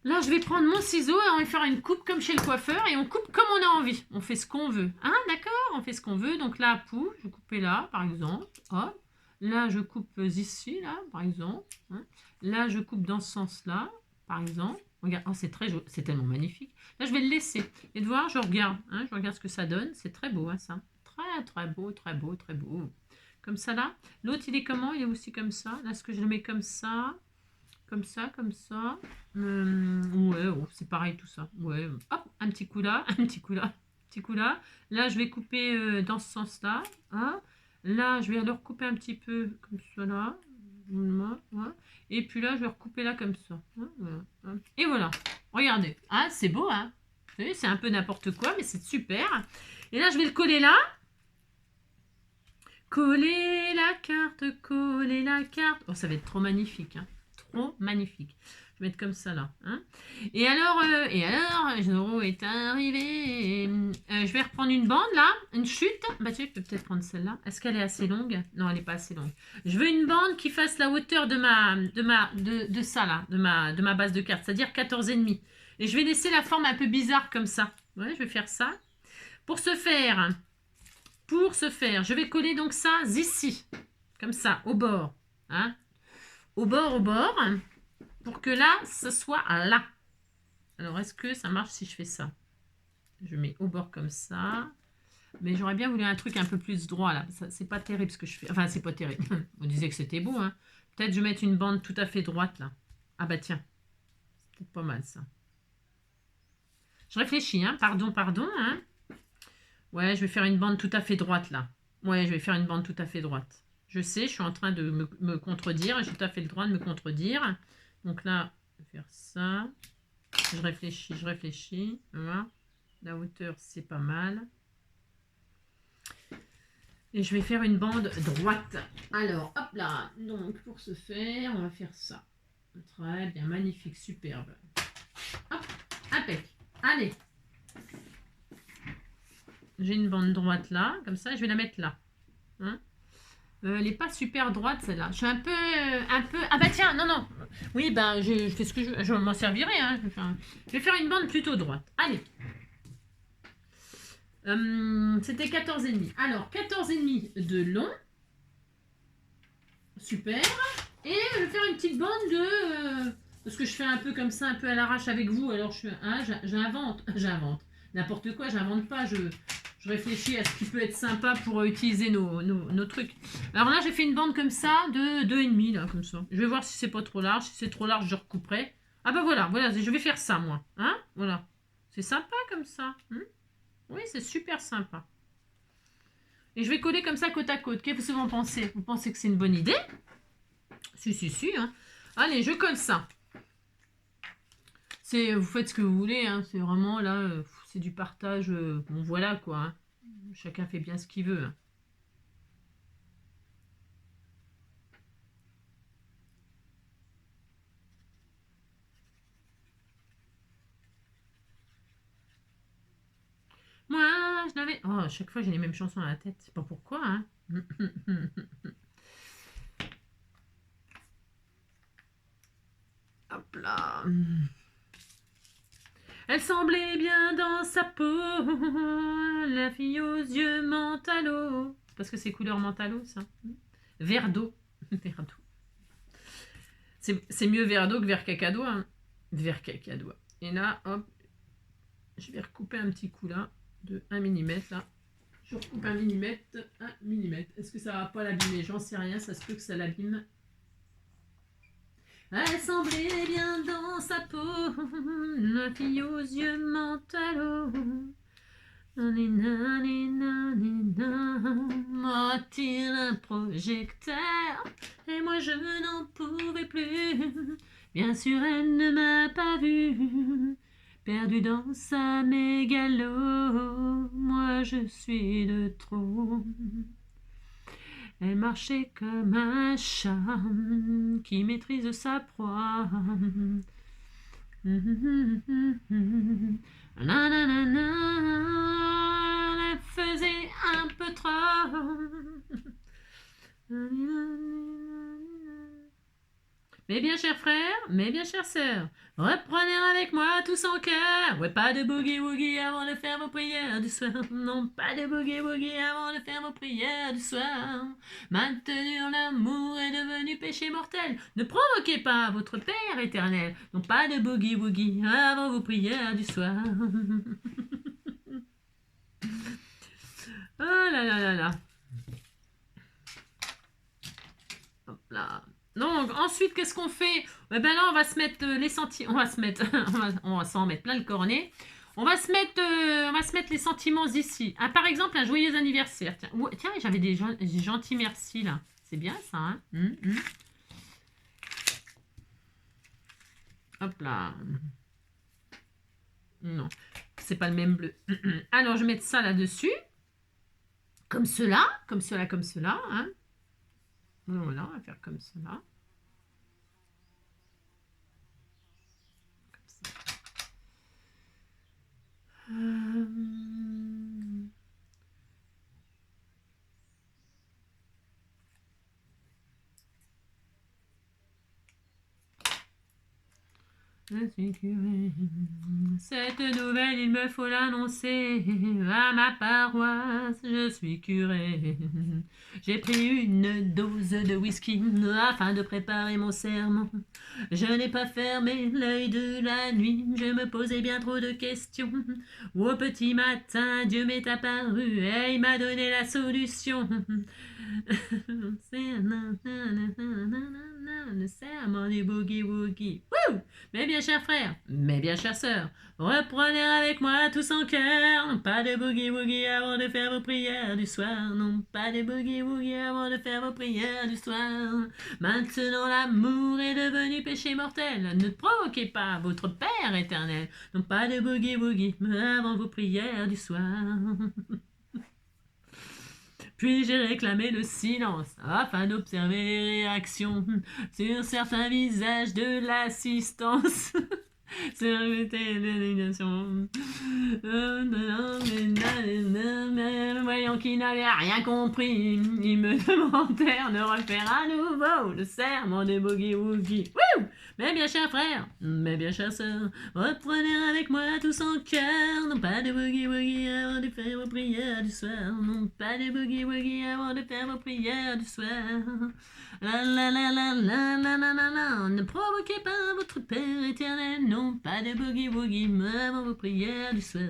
Là, je vais prendre mon ciseau et on va faire une coupe comme chez le coiffeur. Et on coupe comme on a envie. On fait ce qu'on veut. Hein, d'accord? On fait ce qu'on veut. Donc là, pouf, je vais couper là, par exemple. Hop. Là, je coupe ici, là, par exemple. Hein. Là, je coupe dans ce sens-là, par exemple. Regarde, oh, c'est tellement magnifique. Là, je vais le laisser. Et de voir, je regarde. Hein, je regarde ce que ça donne. C'est très beau, hein, ça. Très beau. Comme ça, là. L'autre, il est comment? Il est aussi comme ça. Là, est-ce que je le mets comme ça? Comme ça, comme ça. Ouais, oh, c'est pareil tout ça. Ouais, hop, un petit coup là, un petit coup là, un petit coup là. Là, je vais couper dans ce sens-là. Hein. Là, je vais le recouper un petit peu comme ça là. Voilà. Et puis là, je vais recouper là comme ça. Hein, voilà. Et voilà. Regardez. Ah, c'est beau, hein? Vous savez, c'est un peu n'importe quoi, mais c'est super. Et là, je vais le coller là. Coller la carte, coller la carte. Oh, ça va être trop magnifique, hein. Trop magnifique. Je vais mettre comme ça là. Hein. Et alors, Zoro est arrivé. Je vais reprendre une bande là, une chute. Bah tu sais, je peux peut-être prendre celle-là. Est-ce qu'elle est assez longue? Non, elle n'est pas assez longue. Je veux une bande qui fasse la hauteur de ça là, de ma base de carte, c'est-à-dire 14,5. Et je vais laisser la forme un peu bizarre comme ça. Ouais, je vais faire ça. Pour ce faire, je vais coller donc ça ici, comme ça, au bord. Hein, au bord, pour que là, ce soit là. Alors, est-ce que ça marche si je fais ça? Je mets au bord comme ça. Mais j'aurais bien voulu un truc un peu plus droit, là. C'est pas terrible ce que je fais. Enfin, c'est pas terrible. On disait que c'était beau, hein. Peut-être je vais mettre une bande tout à fait droite, là. Ah bah tiens, c'est peut-être pas mal, ça. Je réfléchis, hein. Pardon, hein. Ouais, je vais faire une bande tout à fait droite, là. Ouais, je vais faire une bande tout à fait droite. Je sais, je suis en train de me contredire. J'ai tout à fait le droit de me contredire. Donc là, je vais faire ça. Je réfléchis. Voilà. La hauteur, c'est pas mal. Et je vais faire une bande droite. Alors, hop là. Donc, pour ce faire, on va faire ça. Très bien, magnifique, superbe. Hop, impec. Allez. J'ai une bande droite là, comme ça, je vais la mettre là. Hein, elle n'est pas super droite celle-là. Je suis un peu... Ah bah tiens, non. Oui, ben je fais ce que je m'en servirai. Hein. Je vais faire une bande plutôt droite. Allez. C'était 14,5. Alors, 14,5 de long. Super. Et je vais faire une petite bande de... parce que je fais un peu comme ça, un peu à l'arrache avec vous. Alors, j'invente. N'importe quoi, j'invente pas. Je réfléchis à ce qui peut être sympa pour utiliser nos trucs. Alors là, j'ai fait une bande comme ça de 2,5 là, comme ça. Je vais voir si c'est pas trop large. Si c'est trop large, je recouperai. Ah bah voilà, je vais faire ça, moi. Hein, voilà. C'est sympa comme ça. Oui, c'est super sympa. Et je vais coller comme ça côte à côte. Qu'est-ce que vous en pensez? Vous pensez que c'est une bonne idée? Si. Hein. Allez, je colle ça. Vous faites ce que vous voulez. Hein. C'est vraiment là, c'est du partage. Bon, voilà quoi. Hein. Chacun fait bien ce qu'il veut. Hein. Moi, je l'avais... Oh, à chaque fois, j'ai les mêmes chansons à la tête. C'est pas pourquoi, hein. Hop là. Elle semblait bien dans sa peau, la fille aux yeux mentalo. Parce que c'est couleur mentalo, ça. Vert d'eau. Vert d'eau. C'est mieux vert d'eau que vert cacadois. Hein. Vert cacadois. Et là, hop, je vais recouper un petit coup là, de 1 mm là. Je recoupe 1 mm, 1 mm. Est-ce que ça va pas l'abîmer? J'en sais rien, ça se peut que ça l'abîme. Elle semblait bien dans sa peau, la fille aux yeux mentalo. M'a-t-il un projecteur? Et moi je n'en pouvais plus. Bien sûr, elle ne m'a pas vu. Perdue dans sa mégalo, moi je suis de trop. Elle marchait comme un chat qui maîtrise sa proie. Elle faisait un peu trop. Mes bien chers frères, mes bien chères sœurs, reprenez avec moi tous en cœur. Ouais, pas de boogie-woogie avant de faire vos prières du soir. Non, pas de boogie-woogie avant de faire vos prières du soir. Maintenant l'amour est devenu péché mortel. Ne provoquez pas votre Père éternel. Non, pas de boogie-woogie avant vos prières du soir. Oh là là là là. là. Donc, ensuite, qu'est-ce qu'on fait? Eh ben là, on va se mettre les sentiments. On va se mettre. On va s'en mettre plein le cornet. On va se mettre les sentiments ici. Ah, par exemple, un joyeux anniversaire. Tiens, tiens j'avais des gentils merci là. C'est bien ça, hein. Hop là. Non, c'est pas le même bleu. Alors, je vais mettre ça là-dessus. Comme cela, comme cela, comme cela. Hein. Voilà, on va faire comme cela. Comme ça. Je suis curé. Cette nouvelle, il me faut l'annoncer à ma paroisse. Je suis curé. J'ai pris une dose de whisky afin de préparer mon sermon. Je n'ai pas fermé l'œil de la nuit. Je me posais bien trop de questions. Au petit matin, Dieu m'est apparu et il m'a donné la solution. Le serment du boogie-woogie. Mes bien chers frères, mes bien chères sœurs, reprenez avec moi tous en cœur. Non pas de boogie-woogie avant de faire vos prières du soir. Non pas de boogie-woogie avant de faire vos prières du soir. Maintenant l'amour est devenu péché mortel. Ne provoquez pas votre Père éternel. Non pas de boogie-woogie avant vos prières du soir. Puis j'ai réclamé le silence afin d'observer les réactions sur certains visages de l'assistance. Sur l'indignation. Voyant qu'ils n'avaient rien compris, ils me demandèrent de refaire à nouveau le serment de Boogie Woogie. Mes bien chers frères, mes bien chères sœurs, reprenez avec moi tous en cœur. Non pas de Boogie Woogie avant de faire vos prières du soir. Non pas de Boogie Woogie avant de faire vos prières du soir. La la la la la la la la la. Ne provoquez pas votre Père éternel. Non pas de Boogie Woogie avant vos prières du soir.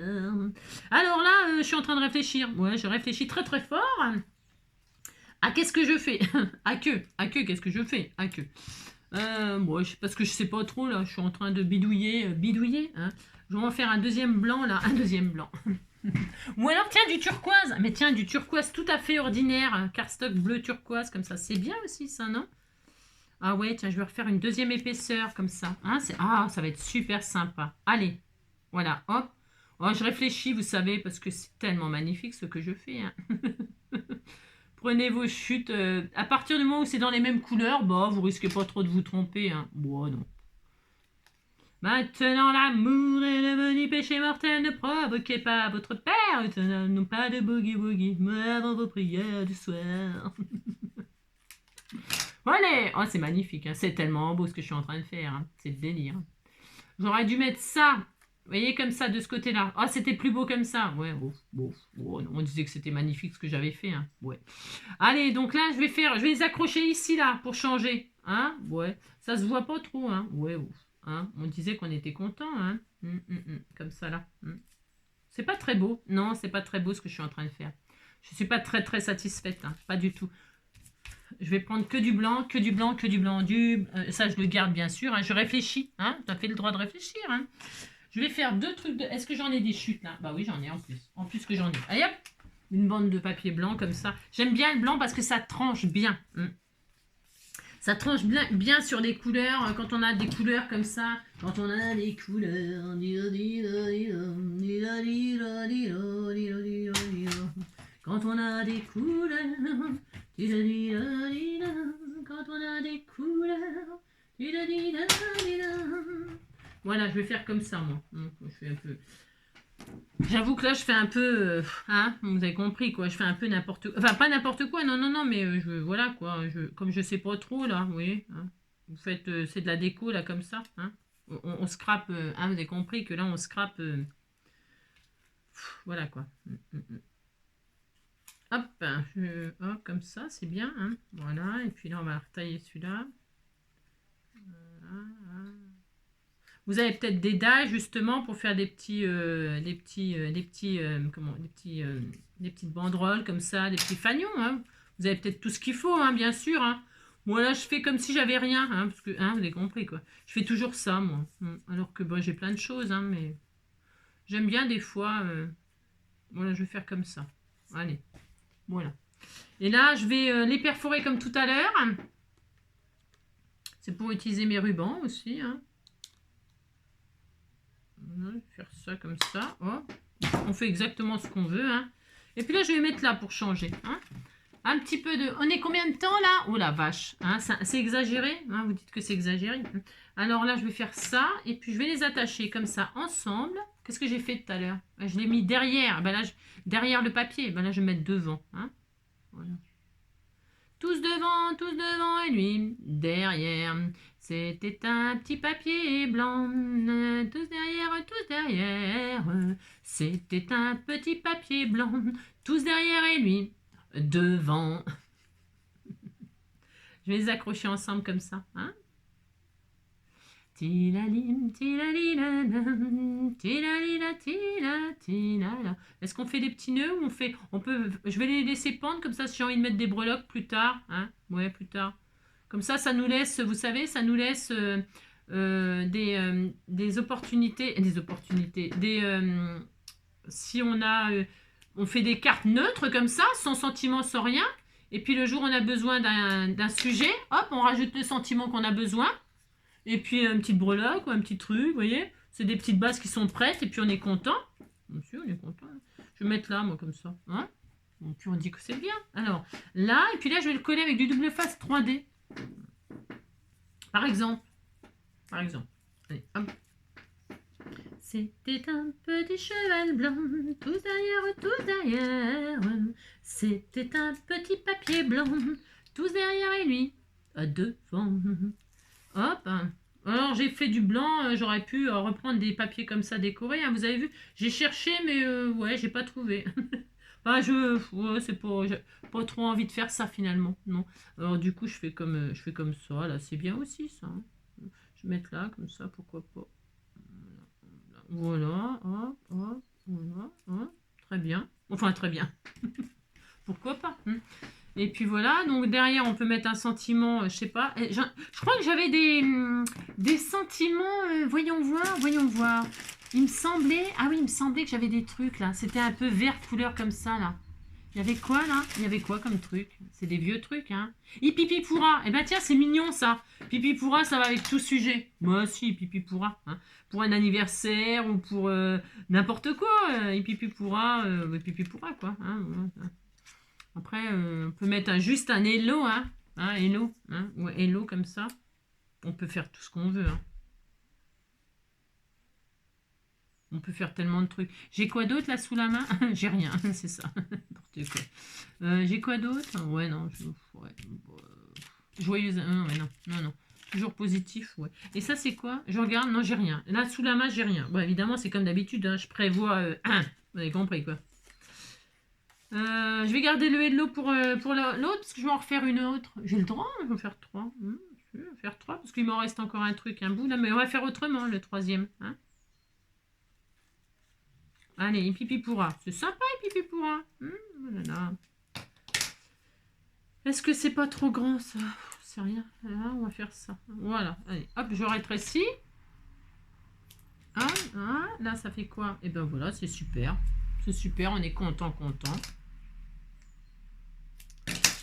Alors là, je suis en train de réfléchir. Ouais, je réfléchis très très fort. À qu'est-ce que je fais? À que, qu'est-ce que je fais? À que. Parce que je sais pas trop là, je suis en train de bidouiller, hein. Je vais en faire un deuxième blanc là, un deuxième blanc. Ou alors tiens du turquoise, mais tiens du turquoise tout à fait ordinaire, cardstock bleu turquoise comme ça, c'est bien aussi ça, non? Ah ouais, tiens, je vais refaire une deuxième épaisseur comme ça, hein, ça va être super sympa. Allez, voilà, hop. Oh, je réfléchis, vous savez, parce que c'est tellement magnifique ce que je fais, hein. Prenez vos chutes. À partir du moment où c'est dans les mêmes couleurs, bah, vous risquez pas trop de vous tromper. Hein. Bon, non. Maintenant l'amour est devenu péché mortel. Ne provoquez pas votre Père. Non pas de boogie-woogie, mais avant vos prières du soir. Allez, oh, c'est magnifique. Hein. C'est tellement beau ce que je suis en train de faire. Hein. C'est le délire. J'aurais dû mettre ça. Vous voyez, comme ça, de ce côté-là. Oh, c'était plus beau comme ça. Ouais, on disait que c'était magnifique ce que j'avais fait. Hein. Ouais. Allez, donc là, je vais les accrocher ici, là, pour changer. Hein. Ouais. Ça se voit pas trop. Hein. Ouais, hein. On disait qu'on était content. Hein. Comme ça, là. C'est pas très beau. Non, c'est pas très beau ce que je suis en train de faire. Je suis pas très, très satisfaite. Hein. Pas du tout. Je vais prendre que du blanc, que du blanc, que du blanc. Ça, je le garde, bien sûr. Hein. Je réfléchis. Hein. Tu as fait le droit de réfléchir. Hein. Je vais faire deux trucs de... Est-ce que j'en ai des chutes là? Bah oui, j'en ai en plus. En plus que j'en ai. Allez hop! Une bande de papier blanc comme ça. J'aime bien le blanc parce que ça tranche bien. Ça tranche bien sur des couleurs. Quand on a des couleurs comme ça. Quand on a des couleurs. Quand on a des couleurs. Quand on a des couleurs. Voilà, je vais faire comme ça, moi. Je fais un peu... J'avoue que là, je fais un peu... hein, vous avez compris, quoi. Je fais un peu n'importe quoi. Enfin, pas n'importe quoi, non, mais voilà, quoi. Comme je sais pas trop, là, vous voyez. Hein, vous faites... c'est de la déco, là, comme ça. Hein, on scrape... hein, vous avez compris que là, on scrape... voilà, quoi. Hop, hop, comme ça, c'est bien. Hein, voilà, et puis là, on va retailler celui-là. Voilà. Vous avez peut-être des dalles justement pour faire des petites banderoles comme ça, des petits fanions. Hein. Vous avez peut-être tout ce qu'il faut, hein, bien sûr. Hein. Voilà, je fais comme si j'avais rien, hein, parce que, hein, vous avez compris, quoi. Je fais toujours ça, moi. Alors que, bon, j'ai plein de choses, hein, mais j'aime bien des fois, voilà, je vais faire comme ça. Allez, voilà. Et là, je vais les perforer comme tout à l'heure. C'est pour utiliser mes rubans aussi, hein. Voilà, je vais faire ça comme ça. Oh. On fait exactement ce qu'on veut, hein. Et puis là, je vais mettre là pour changer, hein. Un petit peu de... On est combien de temps là? Oh la vache, hein, c'est exagéré, hein, vous dites que c'est exagéré. Alors là, je vais faire ça, et puis je vais les attacher comme ça ensemble. Qu'est-ce que j'ai fait tout à l'heure? Je l'ai mis derrière, ben là, derrière le papier. Ben là, je vais mettre devant, hein. Voilà. Tous devant et lui, derrière. C'était un petit papier blanc, tous derrière. C'était un petit papier blanc, tous derrière et lui, devant. Je vais les accrocher ensemble comme ça, hein. Tilalim, tilalilalam, tilalila, tila, tilala. Est-ce qu'on fait des petits nœuds ou je vais les laisser pendre comme ça si j'ai envie de mettre des breloques plus tard, hein. Ouais, plus tard. Comme ça nous laisse, vous savez, ça nous laisse des opportunités, si on fait des cartes neutres comme ça, sans sentiment, sans rien, et puis le jour où on a besoin d'un sujet, hop, on rajoute le sentiment qu'on a besoin, et puis une petite breloque ou un petit truc, vous voyez, c'est des petites bases qui sont prêtes, et puis on est content. Monsieur, on est content. Je vais mettre là, moi, comme ça, hein. Et puis on dit que c'est bien. Alors, là, et puis là, je vais le coller avec du double face 3D. Par exemple. Allez, hop. C'était un petit cheval blanc, tous derrière. C'était un petit papier blanc, tous derrière et lui, devant. Hop. Alors j'ai fait du blanc, j'aurais pu reprendre des papiers comme ça décorés, hein, vous avez vu. J'ai cherché, mais ouais, j'ai pas trouvé. Enfin, ouais, c'est pas, j'ai pas trop envie de faire ça finalement, non. Alors du coup, je fais comme ça, là, c'est bien aussi ça, hein. Je vais mettre là, comme ça, pourquoi pas. Voilà, hop, hop, voilà, hop, très bien. Enfin, très bien. Pourquoi pas, hein. Et puis voilà, donc derrière, on peut mettre un sentiment, je sais pas. Je crois que j'avais des sentiments, voyons voir. Il me semblait, ah oui, il me semblait que j'avais des trucs là. C'était un peu vert couleur comme ça là. Il y avait quoi là? Il y avait quoi comme truc? C'est des vieux trucs, hein. Pipi pourra. Eh ben tiens, c'est mignon ça. Pipi pourra, ça va avec tout sujet. Moi aussi, pipi pourra, hein. Pour un anniversaire ou pour n'importe quoi. Pipi pourra, pipi pourra quoi, hein, voilà. Après, on peut mettre juste un hello, hein. Hello, hein, ou hello comme ça. On peut faire tout ce qu'on veut, hein. On peut faire tellement de trucs. J'ai quoi d'autre là sous la main? J'ai rien, c'est ça. J'ai quoi d'autre? Ouais, non. Joyeuse. Non, mais non. Toujours positif, ouais. Et ça, c'est quoi? Je regarde, non, j'ai rien. Là, sous la main, j'ai rien. Bon, évidemment, c'est comme d'habitude, hein, je prévois. Vous avez compris, quoi. Je vais garder le hello pour l'autre, parce que je vais en refaire une autre. J'ai le droit, je vais en faire 3. Je vais en faire 3, parce qu'il m'en reste encore un truc, un bout là, mais on va faire autrement, le troisième, hein. Allez, pipi pourra. C'est sympa, pipi pourra. Voilà. Est-ce que c'est pas trop grand, ça? C'est rien. Là, on va faire ça. Voilà. Allez, hop, je rétrécis. Là, ça fait quoi? Et ben voilà, c'est super. C'est super, on est content.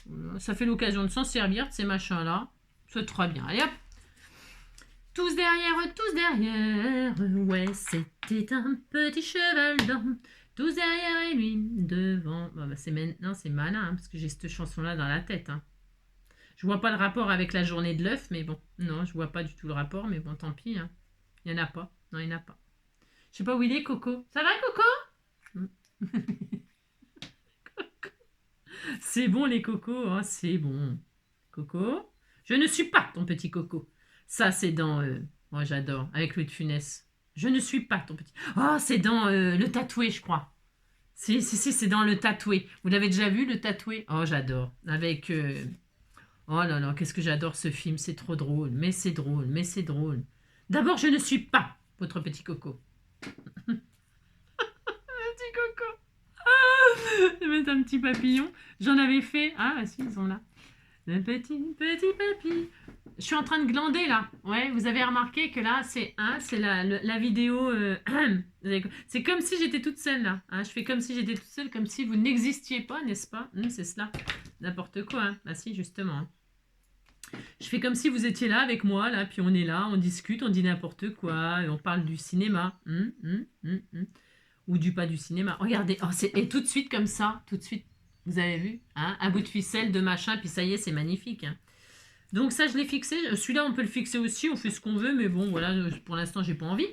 Voilà. Ça fait l'occasion de s'en servir de ces machins-là. C'est très bien. Allez, hop. Tous derrière, ouais, c'était un petit cheval blanc, tous derrière et lui devant. C'est maintenant, c'est malin, hein, parce que j'ai cette chanson-là dans la tête, hein. Je vois pas le rapport avec la journée de l'œuf, mais bon, non, je vois pas du tout le rapport, mais bon, tant pis, hein. Il y en a pas, non, il n'y en a pas. Je sais pas où il est, Coco. Ça va, Coco? C'est bon, les cocos, hein, c'est bon. Coco, je ne suis pas ton petit Coco. Ça, c'est dans... moi, j'adore. Avec Louis de Funès. Je ne suis pas ton petit... Oh, c'est dans Le Tatoué, je crois. Si, c'est dans Le Tatoué. Vous l'avez déjà vu, Le Tatoué? Oh, j'adore. Avec... Oh là là, qu'est-ce que j'adore ce film. C'est trop drôle. Mais c'est drôle. D'abord, je ne suis pas votre petit Coco. Petit Coco. Je vais mettre un petit papillon. J'en avais fait... Ah, si, ils sont là. Le petit papy. Je suis en train de glander là. Ouais, vous avez remarqué que là, c'est la vidéo. C'est comme si j'étais toute seule là. Hein, je fais comme si j'étais toute seule, comme si vous n'existiez pas, n'est-ce pas? C'est cela. N'importe quoi. Hein. Bah si, justement. Hein. Je fais comme si vous étiez là avec moi, là, puis on est là, on discute, on dit n'importe quoi, et on parle du cinéma. Ou du pas du cinéma. Regardez, oh, et tout de suite comme ça, tout de suite, vous avez vu, hein, un bout de ficelle, de machin, puis ça y est, c'est magnifique. Hein. Donc ça, je l'ai fixé. Celui-là, on peut le fixer aussi, on fait ce qu'on veut, mais bon, voilà, pour l'instant, j'ai pas envie.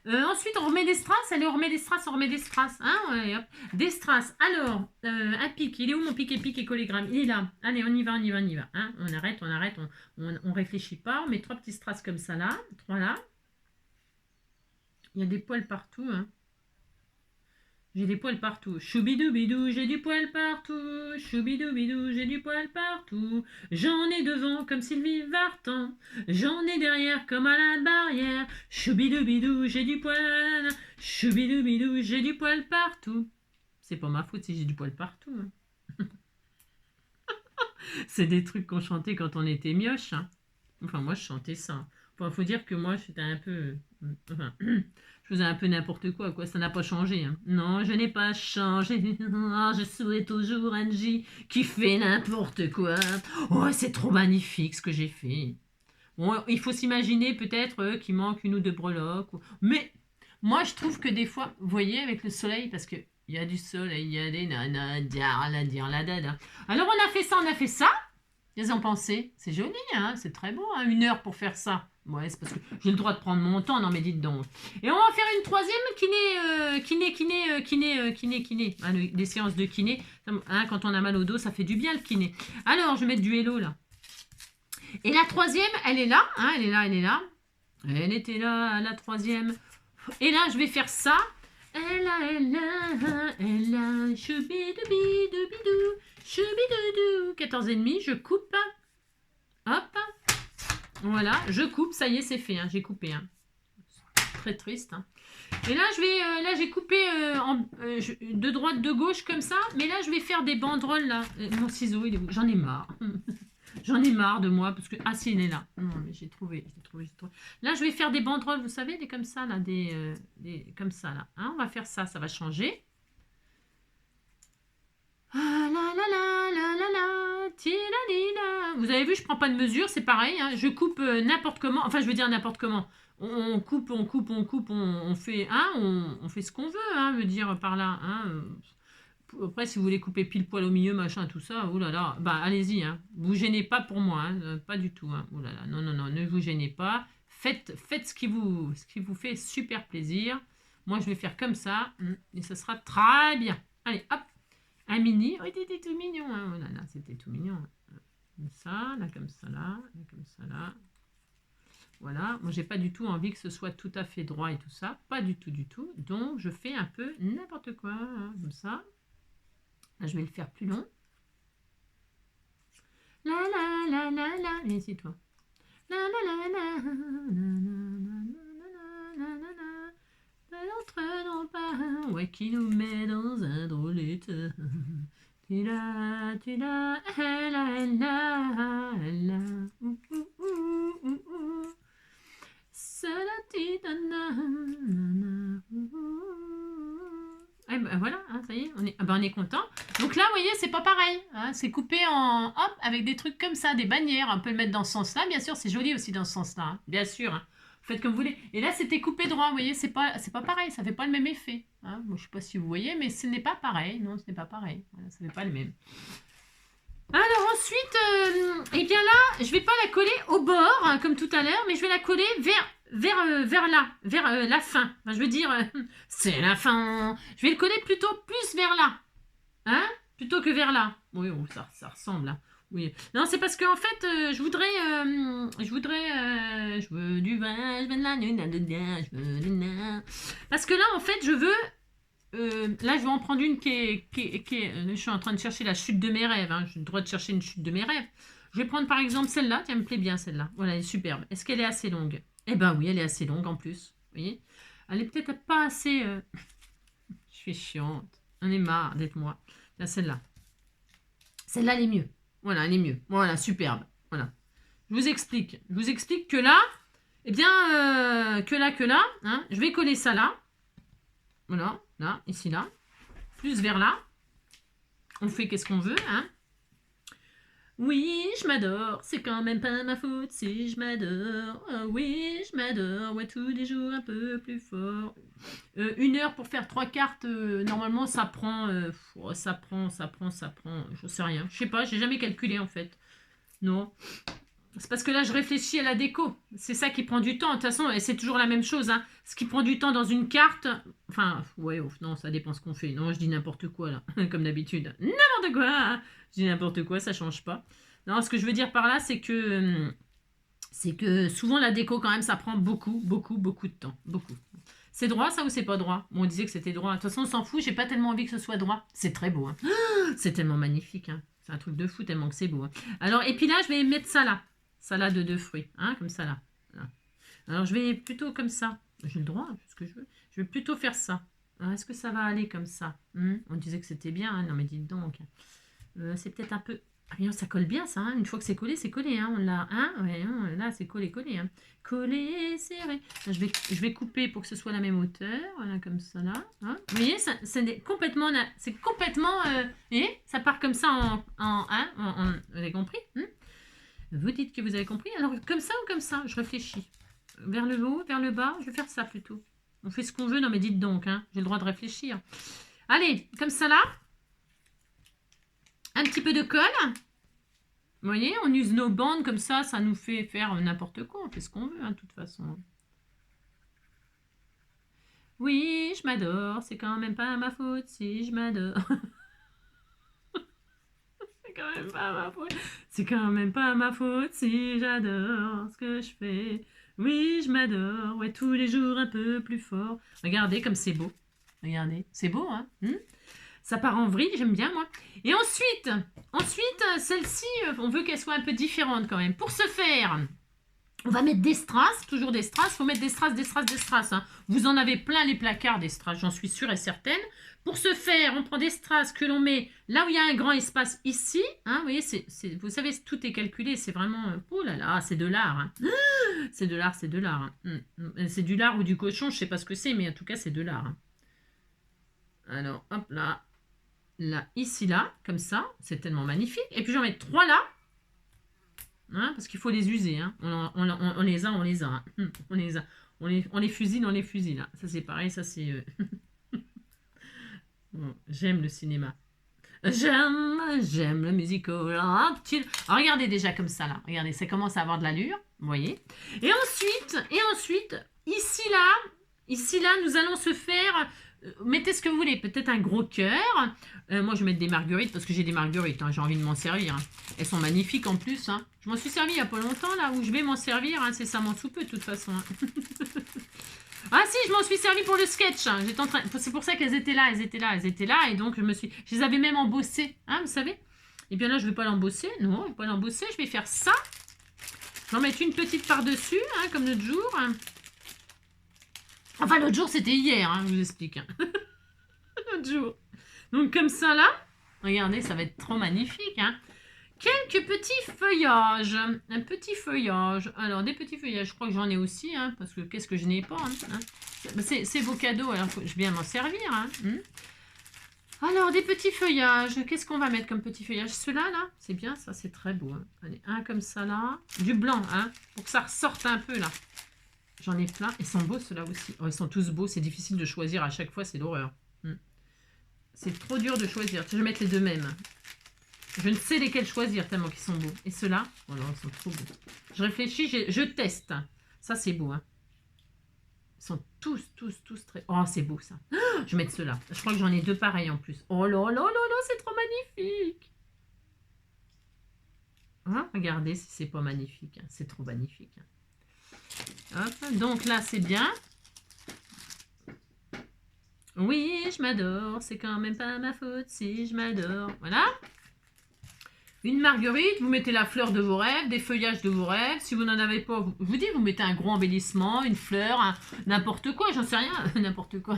Ensuite, on remet des strass. Allez, on remet des strass, on remet des strass. Hein, ouais, hop. Des strass. Alors, un pic. Il est où mon pic et collégramme? Il est là. Allez, on y va, on y va, on y va. Hein, on arrête, on réfléchit pas. On met 3 petits strass comme ça là. 3 là. Il y a des poils partout. Hein. J'ai des poils partout. Choubidoubidou, j'ai du poil partout. Choubidoubidou, j'ai du poil partout. J'en ai devant comme Sylvie Vartan. J'en ai derrière comme à la barrière. Choubidoubidou, j'ai du poil. Choubidoubidou, j'ai du poil partout. C'est pas ma faute si j'ai du poil partout. Hein. C'est des trucs qu'on chantait quand on était mioche. Hein. Enfin, moi, je chantais ça. Enfin, faut dire que moi, j'étais un peu... Enfin, je faisais un peu n'importe quoi. Ça n'a pas changé. Hein. Non, je n'ai pas changé. Oh, je serai toujours Angie qui fait n'importe quoi. Oh, c'est trop magnifique ce que j'ai fait. Bon, il faut s'imaginer peut-être qu'il manque une ou deux breloques. Mais moi, je trouve que des fois, vous voyez, avec le soleil, parce que il y a du soleil, il y a des nanas, la dada. Alors, on a fait ça. Qu'est-ce que vous en pensez? C'est joli, hein, c'est très beau, hein, 1 heure pour faire ça. Ouais, c'est parce que j'ai le droit de prendre mon temps, non mais dites donc. Et on va faire une troisième kiné. Ah, des séances de kiné. Hein, quand on a mal au dos, ça fait du bien le kiné. Alors, je vais mettre du hello là. Et la troisième, elle est là, hein, elle est là, elle est là. Elle était là, la troisième. Et là, je vais faire ça. Elle a, choubidou, choubidoudou, 14,5, je coupe. Hop. Voilà, je coupe, ça y est, c'est fait, hein, j'ai coupé. Hein. Très triste. Hein. Et là, j'ai coupé de droite, de gauche comme ça. Mais là, je vais faire des banderoles là. Mon ciseau, il est où? J'en ai marre. J'en ai marre de moi parce que si, il est là. Non, mais j'ai trouvé. Là, je vais faire des banderoles, vous savez, des comme ça là, des comme ça là. Hein, on va faire ça, ça va changer. Ah la la la la la la, tilalila. Vous avez vu, je prends pas de mesure, c'est pareil. Hein, je coupe n'importe comment. Enfin, je veux dire n'importe comment. On coupe, on fait, hein, on fait ce qu'on veut, hein, me dire par là. Hein, après, si vous voulez couper pile poil au milieu, machin, tout ça, oh là là, bah allez-y, hein. Vous gênez pas pour moi, hein, pas du tout. Hein, oh là là, non, ne vous gênez pas. Faites ce qui vous fait super plaisir. Moi, je vais faire comme ça, et ça sera très bien. Allez, hop, un mini. Oh, c'était tout mignon. Hein, oh là là, c'était tout mignon. Comme ça, là, comme ça, là, comme ça, là. Voilà, moi j'ai pas du tout envie que ce soit tout à fait droit et tout ça, pas du tout, donc je fais un peu n'importe quoi, hein, comme ça. Là, je vais le faire plus long. La la la la la. Viens ici, toi. La la la la. L'autre non pas. Ouais, qui nous met dans un drôle d'état. Tu la, elle a. C'est la petite et ben voilà, hein, ça y est, on est content. Donc là, vous voyez, c'est pas pareil. Hein, c'est coupé en hop avec des trucs comme ça, des bannières. On peut le mettre dans ce sens-là, bien sûr. C'est joli aussi dans ce sens-là, hein, bien sûr. Hein. Vous faites comme vous voulez. Et là, c'était coupé droit. Vous voyez, c'est pas pareil. Ça fait pas le même effet. Hein. Moi, je sais pas si vous voyez, mais ce n'est pas pareil. Non, ce n'est pas pareil. Voilà, ça fait pas le même. Alors ensuite, eh bien là, je vais pas la coller au bord, hein, comme tout à l'heure, mais je vais la coller vers là, vers la fin. Enfin, je veux dire, c'est la fin. Je vais le coller plutôt plus vers là, hein, plutôt que vers là. Oui, oh, ça ressemble. Hein. Oui. Non, c'est parce qu'en fait, je veux du vin, je veux de la je veux de la... Parce que là, en fait, je veux... là, je vais en prendre une je suis en train de chercher la chute de mes rêves. Hein. J'ai le droit de chercher une chute de mes rêves. Je vais prendre par exemple celle-là. Tiens, elle me plaît bien celle-là. Voilà, elle est superbe. Est-ce qu'elle est assez longue? Eh ben oui, elle est assez longue en plus. Vous voyez? Elle est peut-être pas assez... Je suis chiante. On est marre d'être moi. Là, celle-là. Celle-là, elle est mieux. Voilà, elle est mieux. Voilà, superbe. Voilà. Je vous explique. Je vous explique que là, eh bien, que là, hein, je vais coller ça là. Voilà, là, ici, là. Plus vers là. On fait qu'est-ce qu'on veut, hein. Oui, je m'adore, c'est quand même pas ma faute si je m'adore. Oh, oui, je m'adore, ouais, tous les jours un peu plus fort. 1 heure pour faire 3 cartes, normalement ça prend, ça prend, je sais rien. Je sais pas, j'ai jamais calculé en fait. Non. C'est parce que là je réfléchis à la déco. C'est ça qui prend du temps. De toute façon, et c'est toujours la même chose. Hein. Ce qui prend du temps dans une carte. Enfin, ouais, non, ça dépend ce qu'on fait. Non, je dis n'importe quoi là, comme d'habitude. N'importe quoi. Je dis n'importe quoi, ça change pas. Non, ce que je veux dire par là, c'est que souvent la déco quand même, ça prend beaucoup de temps. Beaucoup. C'est droit ça ou c'est pas droit? Bon, on disait que c'était droit. De toute façon, on s'en fout. J'ai pas tellement envie que ce soit droit. C'est très beau. Hein. C'est tellement magnifique. Hein. C'est un truc de fou tellement que c'est beau. Hein. Alors, et puis là, je vais mettre ça là. Salade de fruits, hein, comme ça là. Voilà. Alors je vais plutôt comme ça. J'ai le droit, ce que je veux. Je vais plutôt faire ça. Est-ce que ça va aller comme ça? On disait que c'était bien, hein. Non mais dites donc. C'est peut-être un peu... Ah, ça colle bien ça, hein. Une fois que c'est collé, hein. On l'a, hein, ouais, là c'est collé, hein. Collé, serré. Je vais couper pour que ce soit la même hauteur, voilà, comme ça là. Hein. Vous voyez, c'est complètement... et ça part comme ça vous avez compris? Vous dites que vous avez compris. Alors, comme ça ou comme ça? Je réfléchis. Vers le haut, vers le bas? Je vais faire ça plutôt. On fait ce qu'on veut. Non, mais dites donc. Hein, j'ai le droit de réfléchir. Allez, comme ça là. Un petit peu de colle. Vous voyez, on use nos bandes comme ça. Ça nous fait faire n'importe quoi. On fait ce qu'on veut, hein, de toute façon. Oui, je m'adore. C'est quand même pas ma faute si je m'adore. C'est quand même pas ma faute. C'est quand même pas ma faute si j'adore ce que je fais. Oui, je m'adore. Ouais, tous les jours un peu plus fort. Regardez comme c'est beau. Regardez, c'est beau, hein. Ça part en vrille, j'aime bien, moi. Et ensuite, celle-ci, on veut qu'elle soit un peu différente quand même. Pour ce faire, on va mettre des strass, toujours des strass. Il faut mettre des strass. Hein. Vous en avez plein les placards des strass, j'en suis sûre et certaine. Pour ce faire, on prend des strass que l'on met là où il y a un grand espace ici. Hein, vous voyez, vous savez, tout est calculé. C'est vraiment... Oh là là, c'est de l'art. Hein. C'est de l'art. Hein. C'est du lard ou du cochon, je ne sais pas ce que c'est, mais en tout cas, c'est de l'art. Hein. Alors, hop là. Là, ici, là, comme ça. C'est tellement magnifique. Et puis, j'en mets 3 là. Hein, parce qu'il faut les user. Hein. On les a. Hein. On les a. On les fusille. Là. Ça, c'est pareil. Ça, c'est... Bon, j'aime le cinéma. J'aime la musique. Alors, regardez déjà comme ça, là. Regardez, ça commence à avoir de l'allure. Vous voyez. Et ensuite, ici, là, nous allons se faire... mettez ce que vous voulez. Peut-être un gros cœur. Moi, je vais mettre des marguerites parce que j'ai des marguerites. Hein, j'ai envie de m'en servir. Hein. Elles sont magnifiques en plus. Hein. Je m'en suis servi il n'y a pas longtemps, là, où je vais m'en servir. Hein, c'est ça, m'en sous peu, de toute façon. Hein. Ah si, je m'en suis servi pour le sketch. Hein. C'est pour ça qu'elles étaient là. Et donc, je les avais même embossées. Hein, vous savez. Et bien là, je ne vais pas l'embosser. Non, je ne vais pas l'embosser. Je vais faire ça. Je vais en mettre une petite par-dessus, hein, comme l'autre jour. Enfin, l'autre jour, c'était hier, hein, je vous explique. Hein. L'autre jour. Donc, comme ça, là. Regardez, ça va être trop magnifique. Hein. Quelques petits feuillages. Un petit feuillage. Alors, des petits feuillages, je crois que j'en ai aussi. Hein, parce que qu'est-ce que je n'ai pas. Hein. C'est vos cadeaux, alors je vais bien m'en servir. Hein. Alors, des petits feuillages. Qu'est-ce qu'on va mettre comme petit feuillage? Ceux-là, là, c'est bien, ça, c'est très beau. Hein. Allez, un comme ça, là. Du blanc, hein, pour que ça ressorte un peu, là. J'en ai plein. Ils sont beaux, ceux-là aussi. Oh, ils sont tous beaux. C'est difficile de choisir à chaque fois. C'est l'horreur. C'est trop dur de choisir. Je vais mettre les deux mêmes. Je ne sais lesquels choisir tellement qu'ils sont beaux. Et ceux-là, oh non, ils sont trop beaux. Je réfléchis, je teste. Ça, c'est beau. Hein. Ils sont tous très... Oh, c'est beau, ça. Je vais mettre ceux-là. Je crois que j'en ai 2 pareils en plus. Oh là là là là, c'est trop magnifique. Hein, regardez si c'est pas magnifique. Hein. C'est trop magnifique. Hein. Hop, donc là, c'est bien. Oui, je m'adore. C'est quand même pas ma faute si je m'adore. Voilà. Une marguerite, vous mettez la fleur de vos rêves, des feuillages de vos rêves. Si vous n'en avez pas, je vous dis, vous mettez un gros embellissement, une fleur, n'importe quoi, j'en sais rien, n'importe quoi.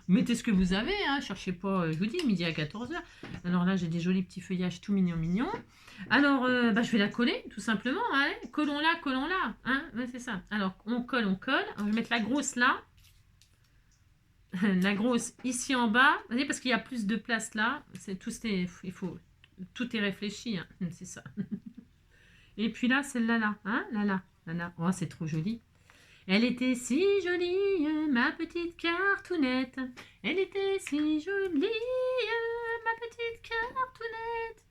Vous mettez ce que vous avez, hein, cherchez pas, je vous dis, midi à 14 h. Alors là, j'ai des jolis petits feuillages tout mignons. Alors, je vais la coller, tout simplement. Allez, collons-la, hein, ouais, c'est ça. Alors, on colle. Alors, je vais mettre la grosse là. La grosse ici en bas. Vous voyez, parce qu'il y a plus de place là. Tout est réfléchi, hein, c'est ça. Et puis là, celle-là, là, hein, là. Oh, c'est trop joli. Elle était si jolie, ma petite cartounette. Elle était si jolie, ma petite cartounette.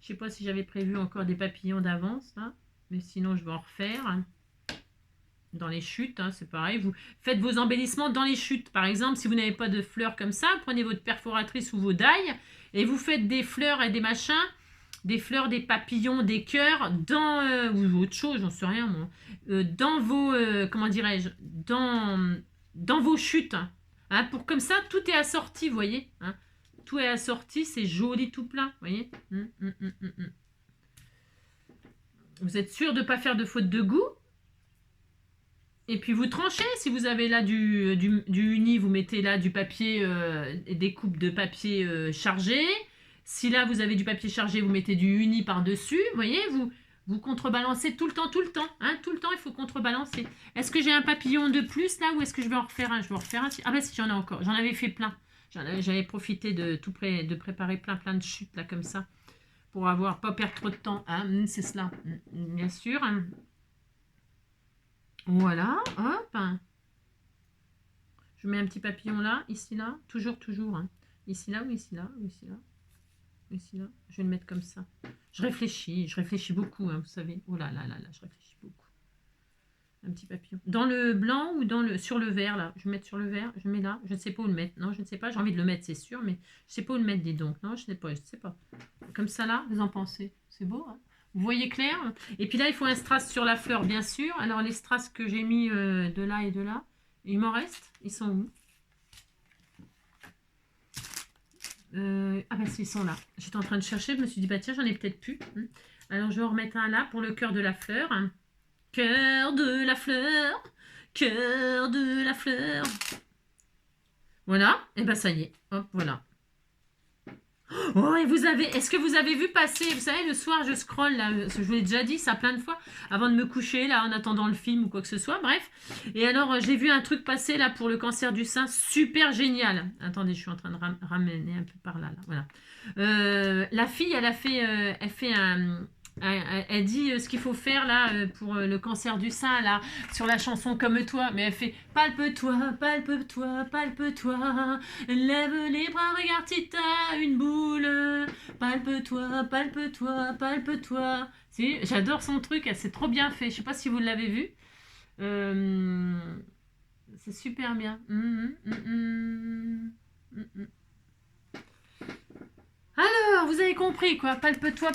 Je sais pas si j'avais prévu encore des papillons d'avance, hein, mais sinon je vais en refaire. Hein. Dans les chutes, hein, c'est pareil. Vous faites vos embellissements dans les chutes. Par exemple, si vous n'avez pas de fleurs comme ça, prenez votre perforatrice ou vos dailles et vous faites des fleurs et des machins, des fleurs, des papillons, des cœurs dans ou autre chose, j'en sais rien moi, dans vos comment dirais-je, dans vos chutes. Hein, pour comme ça, tout est assorti, vous voyez. Hein. Tout est assorti, c'est joli tout plein, vous voyez. Vous êtes sûr de ne pas faire de faute de goût. Et puis vous tranchez, si vous avez là du uni, vous mettez là du papier, des coupes de papier chargé. Si là vous avez du papier chargé, vous mettez du uni par-dessus. Vous voyez, vous contrebalancez tout le temps. Hein, tout le temps, il faut contrebalancer. Est-ce que j'ai un papillon de plus là ou est-ce que je vais en refaire un? Je vais en refaire un. Ah ben si, j'en ai encore. J'en avais fait plein. J'avais profité de préparer plein de chutes là comme ça. Pour pas perdre trop de temps. Hein, c'est cela, bien sûr. Hein. Voilà, hop. Je mets un petit papillon là, ici, là, toujours. Hein. Ici, là, ou ici, là, ou ici, là. Ici, là. Je vais le mettre comme ça. Je réfléchis beaucoup, hein, vous savez. Oh là, je réfléchis beaucoup. Un petit papillon. Dans le blanc ou sur le vert, là. Je vais mettre sur le vert, je mets là. Je ne sais pas où le mettre. Non, je ne sais pas. J'ai envie de le mettre, c'est sûr, mais je ne sais pas où le mettre, dis donc. Non, je ne sais pas. Comme ça, là, vous en pensez? C'est beau, hein? Vous voyez clair? Et puis là, il faut un strass sur la fleur, bien sûr. Alors, les strass que j'ai mis de là et de là, il m'en reste. Ils sont où? Ah ben, ils sont là. J'étais en train de chercher. Je me suis dit, bah tiens, j'en ai peut-être plus. Alors, je vais en remettre un là pour le cœur de la fleur. Cœur de la fleur. Cœur de la fleur. Voilà. Et ben, ça y est. Hop, voilà. Oh, et est-ce que vous avez vu passer, vous savez, le soir, je scrolle, là, je vous l'ai déjà dit ça plein de fois, avant de me coucher, là, en attendant le film ou quoi que ce soit, bref. Et alors, j'ai vu un truc passer, là, pour le cancer du sein, super génial. Attendez, je suis en train de ramener un peu par là, voilà. La fille, elle fait elle dit ce qu'il faut faire là pour le cancer du sein là sur la chanson Comme toi, mais elle fait palpe-toi, lève les bras, regarde si t'as une boule, palpe-toi. Si, j'adore son truc, c'est trop bien fait, je sais pas si vous l'avez vu, c'est super bien. Alors, vous avez compris quoi, palpe-toi.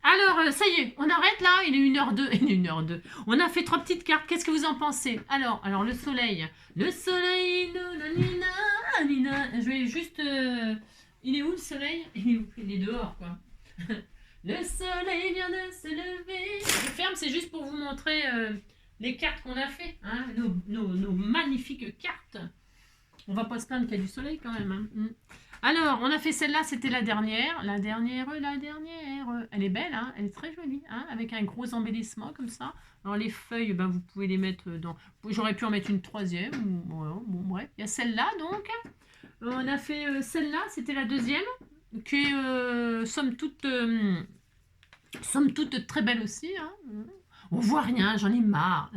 Alors, ça y est, on arrête là, il est 1h02, il est 1h02. On a fait 3 petites cartes, qu'est-ce que vous en pensez? Alors le soleil, Nina, je vais juste... il est où le soleil? Il est dehors quoi. Le soleil vient de se lever. Je ferme, c'est juste pour vous montrer les cartes qu'on a fait, hein, nos magnifiques cartes. On va pas se plaindre qu'il y a du soleil quand même. Hein. Alors, on a fait celle-là, c'était la dernière. La dernière. Elle est belle, hein, elle est très jolie, hein, avec un gros embellissement comme ça. Alors, les feuilles, vous pouvez les mettre dans... J'aurais pu en mettre une troisième. Bon, bref. Il y a celle-là, donc. On a fait celle-là, c'était la deuxième, qui est, somme toute, très belle aussi. Hein. On voit rien, j'en ai marre.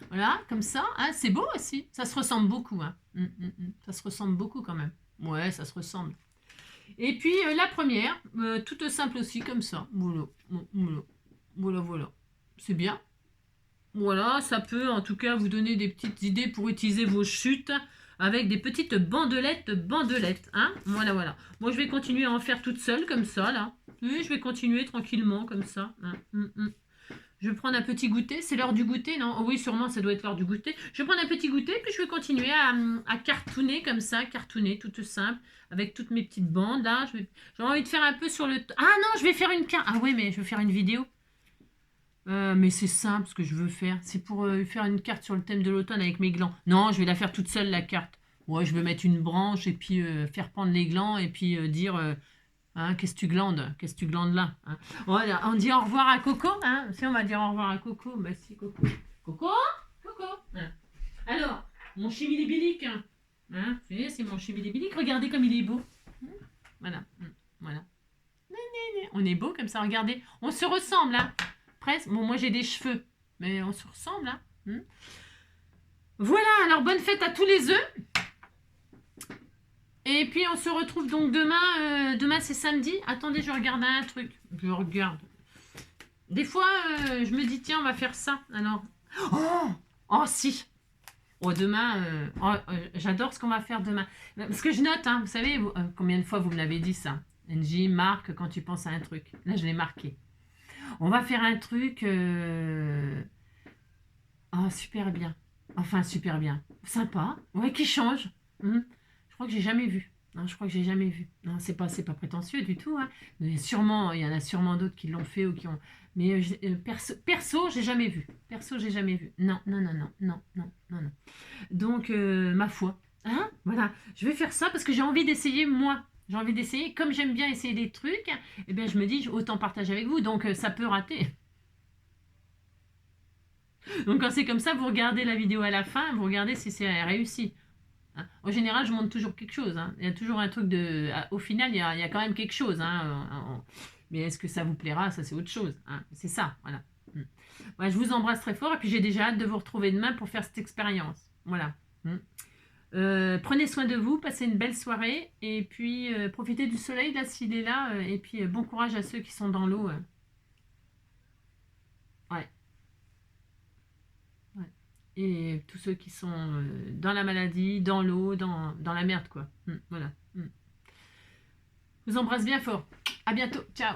Voilà, comme ça. Hein, c'est beau aussi. Ça se ressemble beaucoup. Hein. Ça se ressemble beaucoup quand même. Ouais, ça se ressemble. Et puis la première, toute simple aussi, comme ça. Voilà. C'est bien. Voilà, ça peut en tout cas vous donner des petites idées pour utiliser vos chutes avec des petites bandelettes. Hein, voilà. Moi, je vais continuer à en faire toute seule, comme ça, là. Oui, je vais continuer tranquillement, comme ça. Hein. Je vais prendre un petit goûter. C'est l'heure du goûter, non? Oh oui, sûrement, ça doit être l'heure du goûter. Je vais prendre un petit goûter, puis je vais continuer à cartooner comme ça, cartooner, tout simple, avec toutes mes petites bandes, là. J'ai envie de faire un peu sur le... Ah non, je vais faire une carte. Ah ouais, mais je vais faire une vidéo. Mais c'est simple, ce que je veux faire. C'est pour faire une carte sur le thème de l'automne avec mes glands. Non, je vais la faire toute seule, la carte. Ouais, je vais mettre une branche, et puis faire pendre les glands, et puis dire... Hein, qu'est-ce que tu glandes? Qu'est-ce que tu glandes là? Hein, voilà, on dit au revoir à Coco. Hein, si on va dire au revoir à Coco, bah si, Coco. Coco? Coco? Hein. Alors, mon chimilibilique. Hein, vous voyez, c'est mon chimilibilique. Regardez comme il est beau. Voilà. Voilà. On est beau comme ça, regardez. On se ressemble, hein. Presque. Bon, moi j'ai des cheveux, mais on se ressemble, hein. Voilà, alors bonne fête à tous les œufs. Et puis on se retrouve donc demain. Demain c'est samedi. Attendez, je regarde un truc. Je regarde. Des fois, je me dis, tiens, on va faire ça. Alors. Oh si. Oh, demain. J'adore ce qu'on va faire demain. Parce que je note, hein. Vous savez, combien de fois vous me l'avez dit ça? NJ, marque quand tu penses à un truc. Là, je l'ai marqué. On va faire un truc. Oh, super bien. Enfin, super bien. Sympa. Ouais, qui change. Je crois que j'ai jamais vu. Non, je crois que j'ai jamais vu. Non, c'est pas prétentieux du tout. Hein. Mais sûrement, il y en a sûrement d'autres qui l'ont fait ou qui ont. Mais perso, j'ai jamais vu. Perso, j'ai jamais vu. Non, non, non, non, non, non, non, non. Donc, ma foi. Hein, voilà. Je vais faire ça parce que j'ai envie d'essayer moi. J'ai envie d'essayer. Comme j'aime bien essayer des trucs, eh bien, je me dis, autant partager avec vous. Donc, ça peut rater. Donc, quand c'est comme ça, vous regardez la vidéo à la fin, vous regardez si c'est réussi. Hein. En général, je montre toujours quelque chose. Hein. Il y a toujours un truc de... Au final, il y a quand même quelque chose. Hein. Mais est-ce que ça vous plaira? Ça, c'est autre chose. Hein. C'est ça, voilà. Ouais, je vous embrasse très fort et puis j'ai déjà hâte de vous retrouver demain pour faire cette expérience. Voilà. Prenez soin de vous, passez une belle soirée et puis profitez du soleil là s'il est là et puis bon courage à ceux qui sont dans l'eau. Ouais. Ouais. Et tous ceux qui sont dans la maladie, dans l'eau, dans la merde quoi. Voilà. Je vous embrasse bien fort. À bientôt. Ciao.